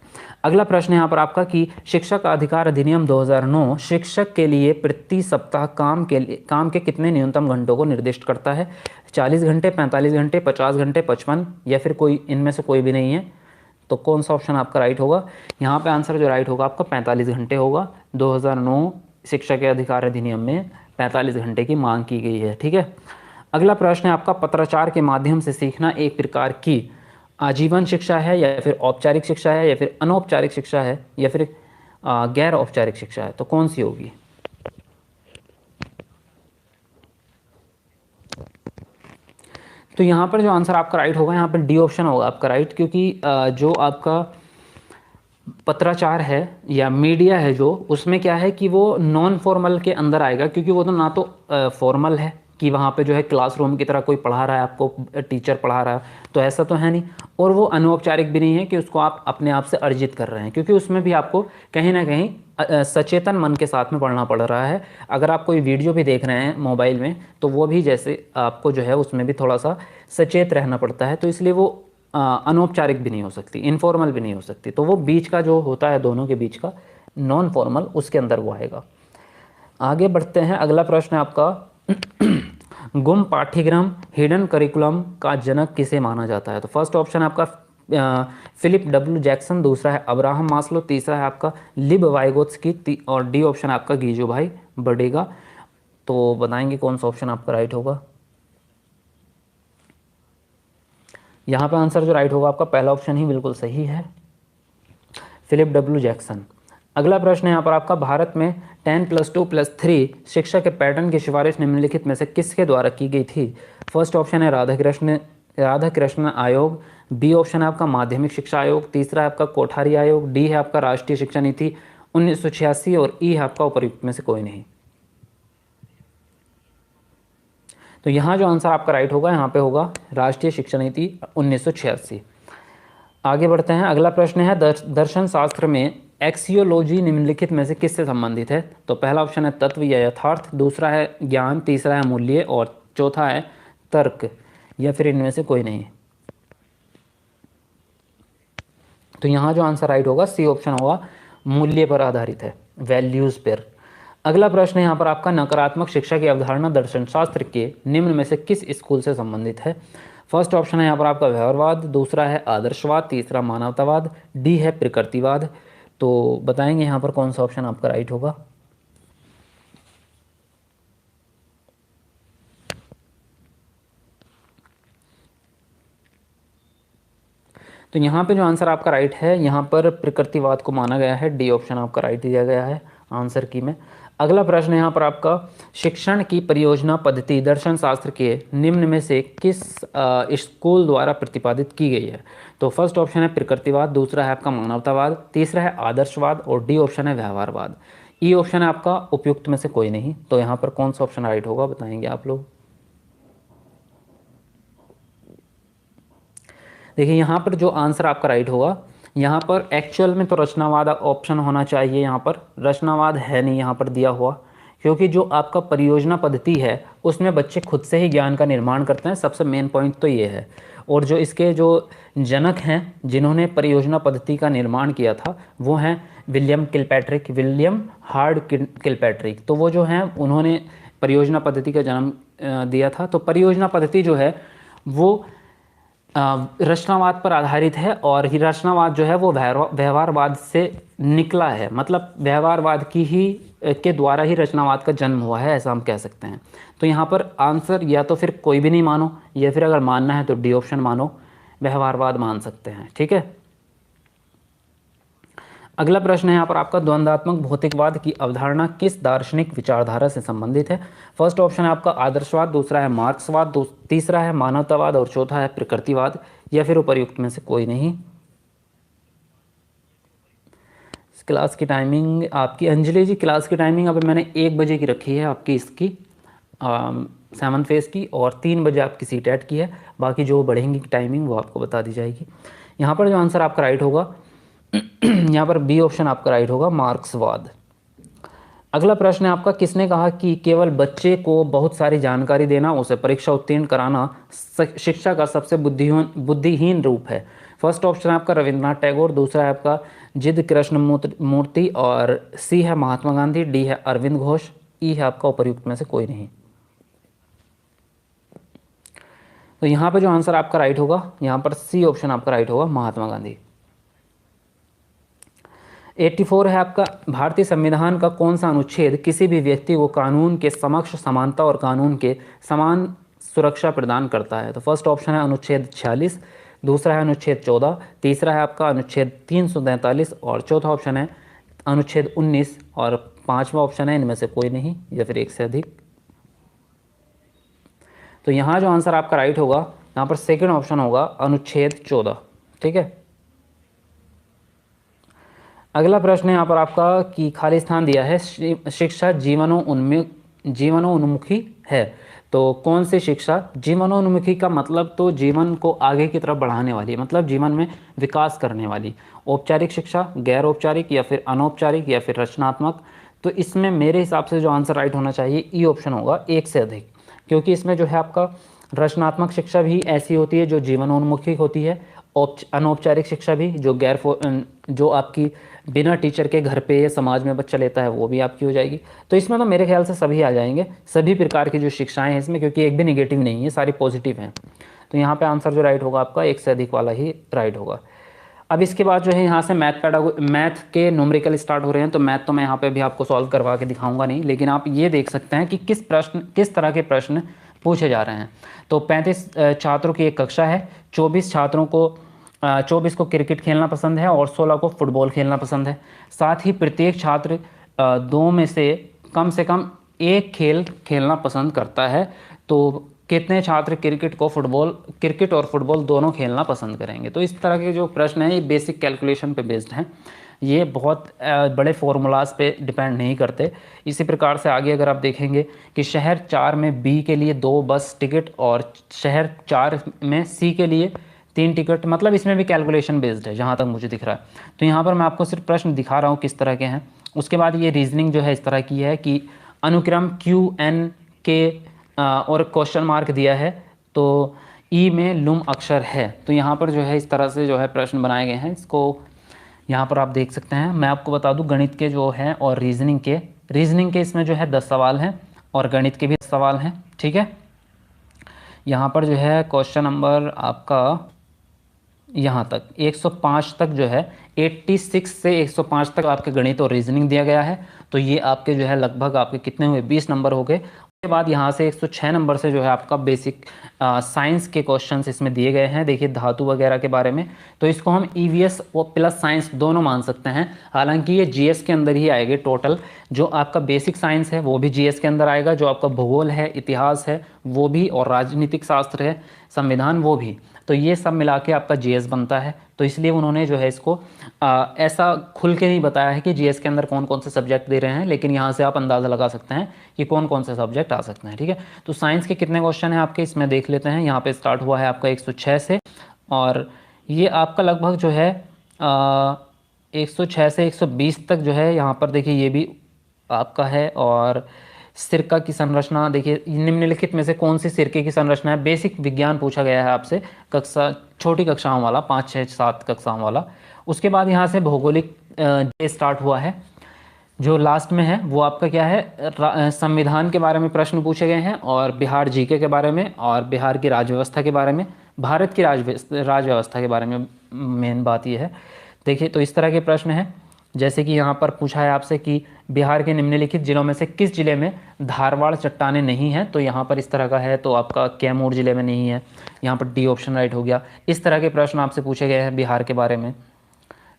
अगला प्रश्न यहाँ पर आपका कि शिक्षक अधिकार अधिनियम 2009 शिक्षक के लिए प्रति सप्ताह काम के कितने न्यूनतम घंटों को निर्दिष्ट करता है? 40 घंटे, 45 घंटे, 50 घंटे, 55 या फिर कोई इनमें से कोई भी नहीं है। तो कौन सा ऑप्शन आपका राइट होगा? यहाँ पे आंसर जो राइट होगा आपका 45 घंटे होगा। 2009 शिक्षा के अधिकार अधिनियम में 45 घंटे की मांग की गई है, ठीक है। अगला प्रश्न है आपका, पत्राचार के माध्यम से सीखना एक प्रकार की आजीवन शिक्षा है या फिर औपचारिक शिक्षा है या फिर अनौपचारिक शिक्षा है या फिर गैर औपचारिक शिक्षा है? तो कौन सी होगी? तो यहाँ पर जो आंसर आपका राइट होगा, यहाँ पर डी ऑप्शन होगा आपका राइट, क्योंकि जो आपका पत्राचार है या मीडिया है जो, उसमें क्या है कि वो नॉन फॉर्मल के अंदर आएगा, क्योंकि वो तो ना तो फॉर्मल है कि वहाँ पे जो है क्लासरूम की तरह कोई पढ़ा रहा है आपको, टीचर पढ़ा रहा है, तो ऐसा तो है नहीं, और वो अनौपचारिक भी नहीं है कि उसको आप अपने आप से अर्जित कर रहे हैं, क्योंकि उसमें भी आपको कहीं ना कहीं सचेतन मन के साथ में पढ़ना पड़ रहा है। अगर आप कोई वीडियो भी देख रहे हैं मोबाइल में, तो वो भी जैसे आपको जो है उसमें भी थोड़ा सा सचेत रहना पड़ता है, तो इसलिए वो अनौपचारिक भी नहीं हो सकती, इनफॉर्मल भी नहीं हो सकती, तो वो बीच का जो होता है दोनों के बीच का नॉन फॉर्मल, उसके अंदर वो आएगा। आगे बढ़ते हैं, अगला प्रश्न है आपका गुम पाठ्यक्रम हिडन करिकुलम का जनक किसे माना जाता है? तो फर्स्ट ऑप्शन है आपका फिलिप डब्ल्यू जैक्सन, दूसरा है अब्राहम मास्लो, तीसरा है आपका लिब वाइगोत्स्की और डी ऑप्शन है आपका गीजो भाई बर्डेगा। तो बताएंगे कौन सा ऑप्शन आपका राइट होगा। यहाँ पे आंसर जो राइट होगा आपका पहला ऑप्शन ही बिल्कुल सही है, फिलिप डब्ल्यू जैक्सन। अगला प्रश्न है यहाँ पर आपका, भारत में 10+2+3 शिक्षा के पैटर्न की सिफारिश निम्नलिखित में से किसके द्वारा की गई थी। फर्स्ट ऑप्शन है राधाकृष्ण आयोग, बी ऑप्शन है आपका माध्यमिक शिक्षा आयोग, तीसरा है आपका कोठारी आयोग, डी है आपका राष्ट्रीय शिक्षा नीति 1986 और ई है आपका उपर्युक्त में से कोई नहीं। तो यहाँ जो आंसर आपका राइट होगा यहाँ पे होगा राष्ट्रीय शिक्षा नीति 1986। आगे बढ़ते हैं, अगला प्रश्न है दर्शन शास्त्र में एक्सियोलॉजी निम्नलिखित में से किससे संबंधित है। तो पहला ऑप्शन है तत्व या यथार्थ, दूसरा है ज्ञान, तीसरा है मूल्य और चौथा है तर्क, या फिर इनमें से कोई नहीं। तो यहाँ जो आंसर राइट होगा सी ऑप्शन होगा, मूल्य पर आधारित है, वैल्यूज पर। अगला प्रश्न है यहाँ पर आपका, नकारात्मक शिक्षा की अवधारणा दर्शन शास्त्र के निम्न में से किस स्कूल से संबंधित है। फर्स्ट ऑप्शन है यहाँ पर आपका व्यवहारवाद, दूसरा है आदर्शवाद, तीसरा मानवतावाद, डी है प्रकृतिवाद। तो बताएंगे यहाँ पर कौन सा ऑप्शन आपका राइट होगा। तो यहाँ पे जो आंसर आपका राइट है यहाँ पर प्रकृतिवाद को माना गया है, डी ऑप्शन आपका राइट दिया गया है आंसर की में। अगला प्रश्न है यहाँ पर आपका, शिक्षण की परियोजना पद्धति दर्शन शास्त्र के निम्न में से किस स्कूल द्वारा प्रतिपादित की गई है। तो फर्स्ट ऑप्शन है प्रकृतिवाद, दूसरा है आपका मानवतावाद, तीसरा है आदर्शवाद और डी ऑप्शन है व्यवहारवाद। ई ऑप्शन है आपका उपयुक्त में से कोई नहीं। तो यहाँ पर कौन सा ऑप्शन राइट होगा बताएंगे आप लोग। देखिए यहाँ पर जो आंसर आपका राइट होगा, यहाँ पर एक्चुअल में तो रचनावाद ऑप्शन होना चाहिए, यहाँ पर रचनावाद है नहीं यहाँ पर दिया हुआ, क्योंकि जो आपका परियोजना पद्धति है उसमें बच्चे खुद से ही ज्ञान का निर्माण करते हैं, सबसे मेन पॉइंट तो ये है। और जो इसके जो जनक हैं जिन्होंने परियोजना पद्धति का निर्माण किया था वो हैं विलियम हार्ड किलपैट्रिक। तो वो जो हैं उन्होंने परियोजना पद्धति का जन्म दिया था। तो परियोजना पद्धति जो है वो रचनावाद पर आधारित है और ही रचनावाद जो है वो व्यवहारवाद से निकला है, मतलब व्यवहारवाद की ही के द्वारा ही रचनावाद का जन्म हुआ है, ऐसा हम कह सकते हैं। तो यहाँ पर आंसर या तो फिर कोई भी नहीं मानो, या फिर अगर मानना है तो डी ऑप्शन मानो, व्यवहारवाद मान सकते हैं। ठीक है, अगला प्रश्न है यहाँ पर आपका, द्वंद्वात्मक भौतिकवाद की अवधारणा किस दार्शनिक विचारधारा से संबंधित है। फर्स्ट ऑप्शन है आपका आदर्शवाद, दूसरा है मार्क्सवाद, तीसरा है मानवतावाद और चौथा है प्रकृतिवाद, या फिर उपर्युक्त में से कोई नहीं। क्लास की टाइमिंग आपकी, अंजलि जी क्लास की टाइमिंग अभी मैंने 1 बजे की रखी है आपकी, इसकी 7th फेज़ की, और 3 बजे आपकी सीटेट की है। बाकी जो बढ़ेंगी टाइमिंग वो आपको बता दी जाएगी। यहाँ पर जो आंसर आपका राइट होगा यहाँ पर बी ऑप्शन आपका राइट होगा, मार्क्सवाद। अगला प्रश्न है आपका, किसने कहा कि केवल बच्चे को बहुत सारी जानकारी देना, उसे परीक्षा उत्तीर्ण कराना शिक्षा का सबसे बुद्धिहीन रूप है। फर्स्ट ऑप्शन है आपका रविंद्रनाथ टैगोर, दूसरा है आपका जिद कृष्ण मूर्ति और सी है महात्मा गांधी, डी है अरविंद घोष, ई है आपका उपर्युक्त में से कोई नहीं। तो यहाँ पे जो आंसर आपका राइट होगा यहाँ पर सी ऑप्शन आपका राइट होगा, महात्मा गांधी। 84 है आपका, भारतीय संविधान का कौन सा अनुच्छेद किसी भी व्यक्ति को कानून के समक्ष समानता और कानून के समान सुरक्षा प्रदान करता है। तो फर्स्ट ऑप्शन है अनुच्छेद 46, दूसरा है अनुच्छेद 14, तीसरा है आपका अनुच्छेद 343 और चौथा ऑप्शन है अनुच्छेद 19 और पांचवा ऑप्शन है इनमें से कोई नहीं या फिर एक से अधिक। तो यहाँ जो आंसर आपका राइट होगा यहाँ पर सेकंड ऑप्शन होगा अनुच्छेद 14। ठीक है, अगला प्रश्न है यहाँ पर आपका कि खाली स्थान दिया है, शिक्षा जीवनोन्मुखी है। तो कौन सी शिक्षा जीवनोन्मुखी का मतलब तो जीवन को आगे की तरफ बढ़ाने वाली, मतलब जीवन में विकास करने वाली। औपचारिक शिक्षा, गैर औपचारिक या फिर अनौपचारिक या फिर रचनात्मक। तो इसमें मेरे हिसाब से जो आंसर राइट होना चाहिए ई ऑप्शन होगा, एक से अधिक, क्योंकि इसमें जो है आपका रचनात्मक शिक्षा भी ऐसी होती है जो जीवनोन्मुखी होती है, अनौपचारिक शिक्षा भी जो आपकी बिना टीचर के घर पे या समाज में बच्चा लेता है वो भी आपकी हो जाएगी। तो इसमें तो मेरे ख्याल से सभी आ जाएंगे, सभी प्रकार की जो शिक्षाएं हैं इसमें, क्योंकि एक भी नेगेटिव नहीं है, सारी पॉजिटिव हैं। तो यहाँ पे आंसर जो राइट होगा आपका 1 से अधिक वाला ही राइट होगा। अब इसके बाद जो है यहाँ से मैथ के न्यूमेरिकल स्टार्ट हो रहे हैं। तो मैथ तो मैं यहाँ पे भी आपको सॉल्व करवा के दिखाऊंगा नहीं, लेकिन आप ये देख सकते हैं कि किस तरह के प्रश्न पूछे जा रहे हैं। तो 35 छात्रों की एक कक्षा है, 24 को क्रिकेट खेलना पसंद है और 16 को फुटबॉल खेलना पसंद है। साथ ही प्रत्येक छात्र दो में से कम एक खेल खेलना पसंद करता है। तो कितने छात्र क्रिकेट और फुटबॉल दोनों खेलना पसंद करेंगे। तो इस तरह के जो प्रश्न हैं ये बेसिक कैलकुलेशन पे बेस्ड हैं, ये बहुत बड़े फॉर्मूलाज पे डिपेंड नहीं करते। इसी प्रकार से आगे अगर आप देखेंगे कि शहर 4 में बी के लिए 2 बस टिकट और शहर 4 में सी के लिए 3 टिकट, मतलब इसमें भी कैलकुलेशन बेस्ड है जहाँ तक मुझे दिख रहा है। तो यहाँ पर मैं आपको सिर्फ प्रश्न दिखा रहा हूँ किस तरह के हैं। उसके बाद ये रीजनिंग जो है इस तरह की है कि अनुक्रम QN और क्वेश्चन मार्क दिया है, तो ई में लुम अक्षर है। तो यहाँ पर जो है इस तरह से जो है प्रश्न बनाए गए हैं। इसको यहाँ पर आप देख सकते हैं। मैं आपको बता दूं गणित के जो हैं और रीजनिंग के इसमें जो है 10 सवाल हैं और गणित के भी 10 सवाल हैं, ठीक है। यहाँ पर जो है क्वेश्चन नंबर आपका यहाँ तक 105 तक जो है 86 से 105 तक आपके गणित और रीजनिंग दिया गया है। तो ये आपके जो है लगभग आपके कितने हुए 20 नंबर हो गए। उसके बाद यहाँ से 106 नंबर से जो है आपका बेसिक साइंस के क्वेश्चंस इसमें दिए गए हैं। देखिए धातु वगैरह के बारे में, तो इसको हम ईवीएस और प्लस साइंस दोनों मान सकते हैं। हालांकि ये जीएस के अंदर ही आएगी। टोटल जो आपका बेसिक साइंस है वो भी जीएस के अंदर आएगा, जो आपका भूगोल है, इतिहास है वो भी, और राजनीतिक शास्त्र है, संविधान वो भी। तो ये सब मिला के आपका जीएस बनता है। तो इसलिए उन्होंने जो है इसको ऐसा खुल के नहीं बताया है कि जीएस के अंदर कौन कौन से सब्जेक्ट दे रहे हैं, लेकिन यहाँ से आप अंदाज़ा लगा सकते हैं कि कौन कौन से सब्जेक्ट आ सकते हैं, ठीक है। तो साइंस के कितने क्वेश्चन हैं आपके इसमें देख लेते हैं। यहाँ पे स्टार्ट हुआ है आपका 106 से, और ये आपका लगभग जो है 106 से 120 तक जो है यहाँ पर देखिए ये भी आपका है। और सिरका की संरचना, देखिए निम्नलिखित में से कौन सी सिरके की संरचना है, बेसिक विज्ञान पूछा गया है आपसे, छोटी कक्षाओं वाला, 5, 6, 7 कक्षाओं वाला। उसके बाद यहाँ से भौगोलिक स्टार्ट हुआ है। जो लास्ट में है वो आपका क्या है, संविधान के बारे में प्रश्न पूछे गए हैं, और बिहार जीके के बारे में, और बिहार की राजव्यवस्था के बारे में, भारत की राजव्यवस्था के बारे में मेन बात ये है। देखिए तो इस तरह के प्रश्न हैं, जैसे कि यहाँ पर पूछा है आपसे कि बिहार के निम्नलिखित जिलों में से किस जिले में धारवाड़ चट्टानें नहीं हैं। तो यहाँ पर इस तरह का है, तो आपका कैमूर जिले में नहीं है, यहाँ पर डी ऑप्शन राइट हो गया। इस तरह के प्रश्न आपसे पूछे गए हैं बिहार के बारे में,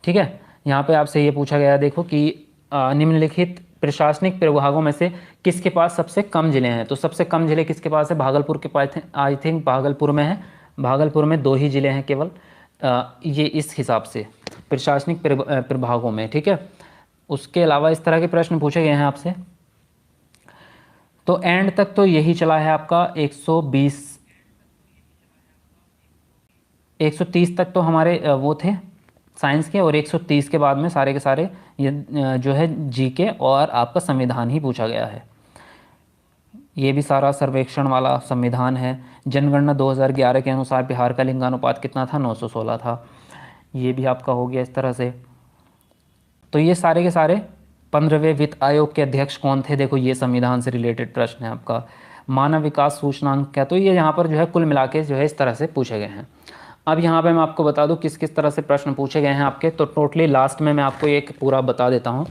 ठीक है। यहाँ पे आपसे ये पूछा गया देखो कि निम्नलिखित प्रशासनिक प्रभागों में से किसके पास सबसे कम जिले हैं। तो सबसे कम जिले किसके पास है, भागलपुर के पास, आई थिंक भागलपुर में है। भागलपुर में 2 ही जिले हैं केवल, ये इस हिसाब से प्रशासनिक प्रभागों में, ठीक है। उसके अलावा इस तरह के प्रश्न पूछे गए हैं आपसे। तो एंड तक तो यही चला है आपका 130 तक तो हमारे वो थे साइंस के, और 130 के बाद में सारे के सारे ये जो है जीके और आपका संविधान ही पूछा गया है। ये भी सारा सर्वेक्षण वाला संविधान है। जनगणना 2011 के अनुसार बिहार का लिंगानुपात कितना था, 916 था। ये भी आपका हो गया इस तरह से। तो ये सारे के सारे 15वें वित्त आयोग के अध्यक्ष कौन थे, देखो ये संविधान से रिलेटेड प्रश्न है आपका। मानव विकास सूचकांक क्या, तो ये यहाँ पर जो है कुल मिला के जो है इस तरह से पूछे गए हैं। अब यहाँ पे मैं आपको बता दूँ किस किस तरह से प्रश्न पूछे गए हैं आपके। तो टोटली लास्ट में मैं आपको एक पूरा बता देता हूँ।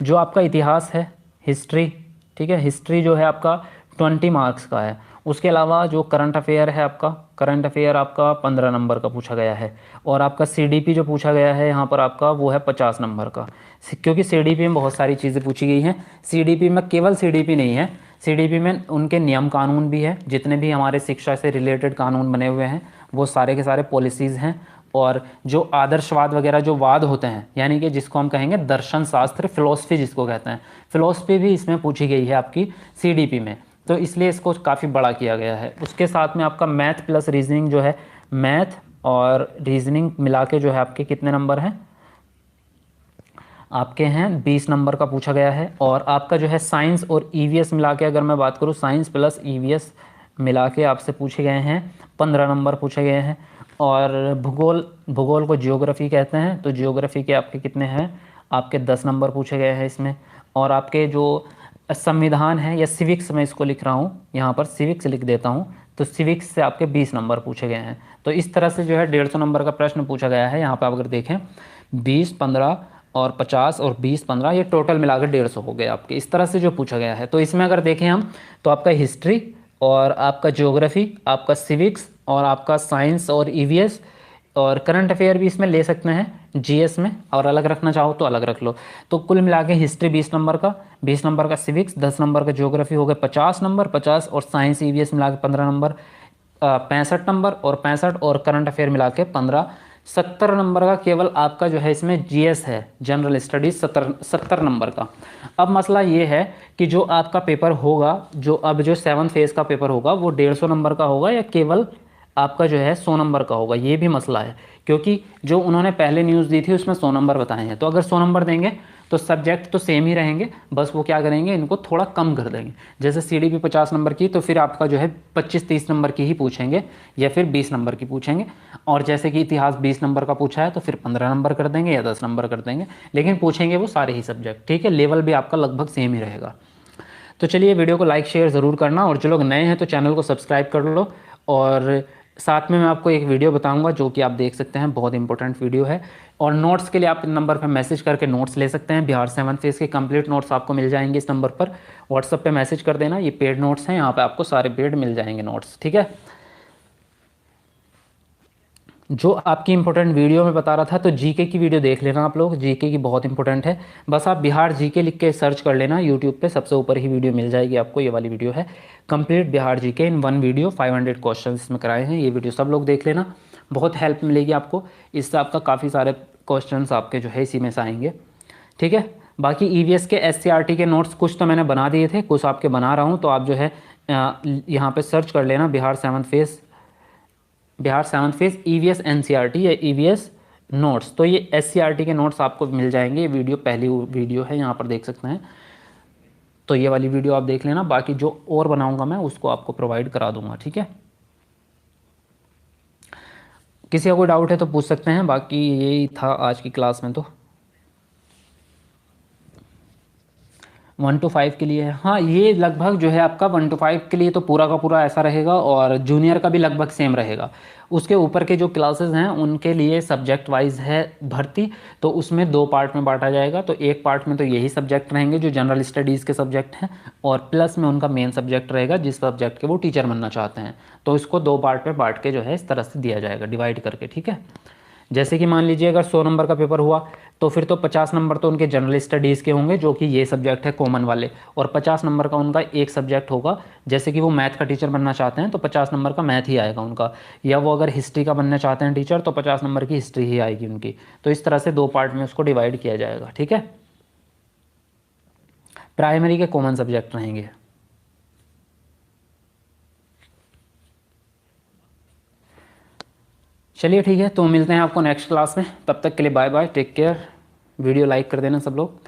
जो आपका इतिहास है, हिस्ट्री, ठीक है, हिस्ट्री जो है आपका 20 मार्क्स का है। उसके अलावा जो करंट अफेयर है आपका, करंट अफेयर आपका 15 नंबर का पूछा गया है। और आपका सीडीपी जो पूछा गया है यहाँ पर आपका वो है 50 नंबर का, क्योंकि सीडीपी में बहुत सारी चीज़ें पूछी गई हैं। सीडीपी में केवल सीडीपी नहीं है, सीडीपी में उनके नियम कानून भी है। जितने भी हमारे शिक्षा से रिलेटेड कानून बने हुए हैं वो सारे के सारे पॉलिसीज़ हैं। और जो आदर्शवाद वगैरह जो वाद होते हैं, यानी कि जिसको हम कहेंगे दर्शन शास्त्र, फिलोसफी जिसको कहते हैं, फिलोसफी भी इसमें पूछी गई है आपकी सीडीपी में। तो इसलिए इसको काफ़ी बड़ा किया गया है। उसके साथ में आपका मैथ प्लस रीजनिंग जो है, मैथ और रीजनिंग मिला के जो है आपके कितने नंबर हैं, आपके हैं 20 नंबर का पूछा गया है। और आपका जो है साइंस और ईवीएस मिला के अगर मैं बात करूँ, साइंस प्लस ईवीएस मिला के आपसे पूछे गए हैं 15 नंबर पूछे गए हैं। और भूगोल को जियोग्राफी कहते हैं, तो जियोग्राफी के आपके कितने हैं, आपके 10 नंबर पूछे गए हैं इसमें। और आपके जो संविधान है या सिविक्स, मैं इसको लिख रहा हूँ यहाँ पर सिविक्स लिख देता हूँ तो सिविक्स से आपके 20 नंबर पूछे गए हैं। तो इस तरह से जो है 150 नंबर का प्रश्न पूछा गया है। यहाँ पर आप अगर देखें 20, 15 और 50 और 20, 15 ये टोटल मिलाकर 150 हो गए आपके, इस तरह से जो पूछा गया है। तो इसमें अगर देखें हम तो आपका हिस्ट्री और आपका ज्योग्राफी, आपका सिविक्स और आपका साइंस और ईवीएस और करंट अफेयर भी इसमें ले सकते हैं जीएस में, और अलग रखना चाहो तो अलग रख लो। तो कुल मिला के हिस्ट्री 20 नंबर का, 20 नंबर का सिविक्स, 10 नंबर का ज्योग्राफी हो गए 50 नंबर, 50 और साइंस ईवीएस मिला के 15 नंबर, 65 नंबर और 65 और करंट अफेयर मिला के 15, 70 नंबर का केवल आपका जो है इसमें जीएस है, जनरल स्टडीज 70 नंबर का। अब मसला ये है कि जो आपका पेपर होगा, जो अब जो 7th फेज़ का पेपर होगा वो 150 नंबर का होगा या केवल आपका जो है 100 नंबर का होगा, ये भी मसला है। क्योंकि जो उन्होंने पहले न्यूज़ दी थी उसमें 100 नंबर बताए हैं। तो अगर 100 नंबर देंगे तो सब्जेक्ट तो सेम ही रहेंगे, बस वो क्या करेंगे, इनको थोड़ा कम कर देंगे। जैसे सीडीपी 50 नंबर की, तो फिर आपका जो है 25-30 नंबर की ही पूछेंगे या फिर 20 नंबर की पूछेंगे। और जैसे कि इतिहास 20 नंबर का पूछा है तो फिर 15 नंबर कर देंगे या 10 नंबर कर देंगे, लेकिन पूछेंगे वो सारे ही सब्जेक्ट, ठीक है। लेवल भी आपका लगभग सेम ही रहेगा। तो चलिए वीडियो को लाइक शेयर ज़रूर करना, और जो लोग नए हैं तो चैनल को सब्सक्राइब कर लो। और साथ में मैं आपको एक वीडियो बताऊंगा जो कि आप देख सकते हैं, बहुत इंपॉर्टेंट वीडियो है। और नोट्स के लिए आप नंबर पर मैसेज करके नोट्स ले सकते हैं। बिहार 7th फेज़ के कंप्लीट नोट्स आपको मिल जाएंगे इस नंबर पर, व्हाट्सअप पे मैसेज कर देना। ये पेड नोट्स हैं, यहाँ पे आपको सारे पेड मिल जाएंगे नोट्स, ठीक है। जो आपकी इंपॉर्टेंट वीडियो में बता रहा था, तो जीके की वीडियो देख लेना आप लोग, जीके की बहुत इंपॉर्टेंट है। बस आप बिहार जीके लिख के सर्च कर लेना यूट्यूब पे, सबसे ऊपर ही वीडियो मिल जाएगी आपको। ये वाली वीडियो है कंप्लीट बिहार जीके इन 1 वीडियो, 500 क्वेश्चन इसमें कराए हैं। ये वीडियो सब लोग देख लेना, बहुत हेल्प मिलेगी आपको। इससे आपका काफ़ी सारे क्वेश्चन आपके जो है इसी में से आएंगे, ठीक है। बाकी ईवीएस के एससीईआरटी के नोट्स कुछ तो मैंने बना दिए थे, कुछ आपके बना रहा हूँ। तो आप जो है यहाँ पे सर्च कर लेना Bihar 7th phase, Bihar 7th phase EVS NCERT या ईवीएस नोट्स। तो ये एससीईआरटी के नोट्स आपको मिल जाएंगे। ये वीडियो पहली वीडियो है, यहाँ पर देख सकते हैं। तो ये वाली वीडियो आप देख लेना, बाकी जो और बनाऊंगा मैं उसको आपको प्रोवाइड करा दूंगा, ठीक है। किसी का कोई डाउट है तो पूछ सकते हैं, बाकी यही था आज की क्लास में। तो 1 to 5 के लिए है, हाँ ये लगभग जो है आपका 1 to 5 के लिए तो पूरा का पूरा ऐसा रहेगा, और जूनियर का भी लगभग सेम रहेगा। उसके ऊपर के जो क्लासेस हैं उनके लिए सब्जेक्ट वाइज है भर्ती, तो उसमें 2 पार्ट में बांटा जाएगा। तो एक पार्ट में तो यही सब्जेक्ट रहेंगे जो जनरल स्टडीज़ के सब्जेक्ट हैं, और प्लस में उनका मेन सब्जेक्ट रहेगा जिस सब्जेक्ट के वो टीचर बनना चाहते हैं। तो इसको 2 पार्ट में बांट के जो है इस तरह से दिया जाएगा, डिवाइड करके, ठीक है। जैसे कि मान लीजिए अगर 100 नंबर का पेपर हुआ तो फिर तो 50 नंबर तो उनके जनरल स्टडीज़ के होंगे जो कि ये सब्जेक्ट है कॉमन वाले, और 50 नंबर का उनका एक सब्जेक्ट होगा। जैसे कि वो मैथ का टीचर बनना चाहते हैं तो 50 नंबर का मैथ ही आएगा उनका, या वो अगर हिस्ट्री का बनना चाहते हैं टीचर तो 50 नंबर की हिस्ट्री ही आएगी उनकी। तो इस तरह से 2 पार्ट में उसको डिवाइड किया जाएगा, ठीक है। प्राइमरी के कॉमन सब्जेक्ट रहेंगे। चलिए ठीक है, तो मिलते हैं आपको नेक्स्ट क्लास में। तब तक के लिए bye bye, take care. Video like कर देना सब लोग।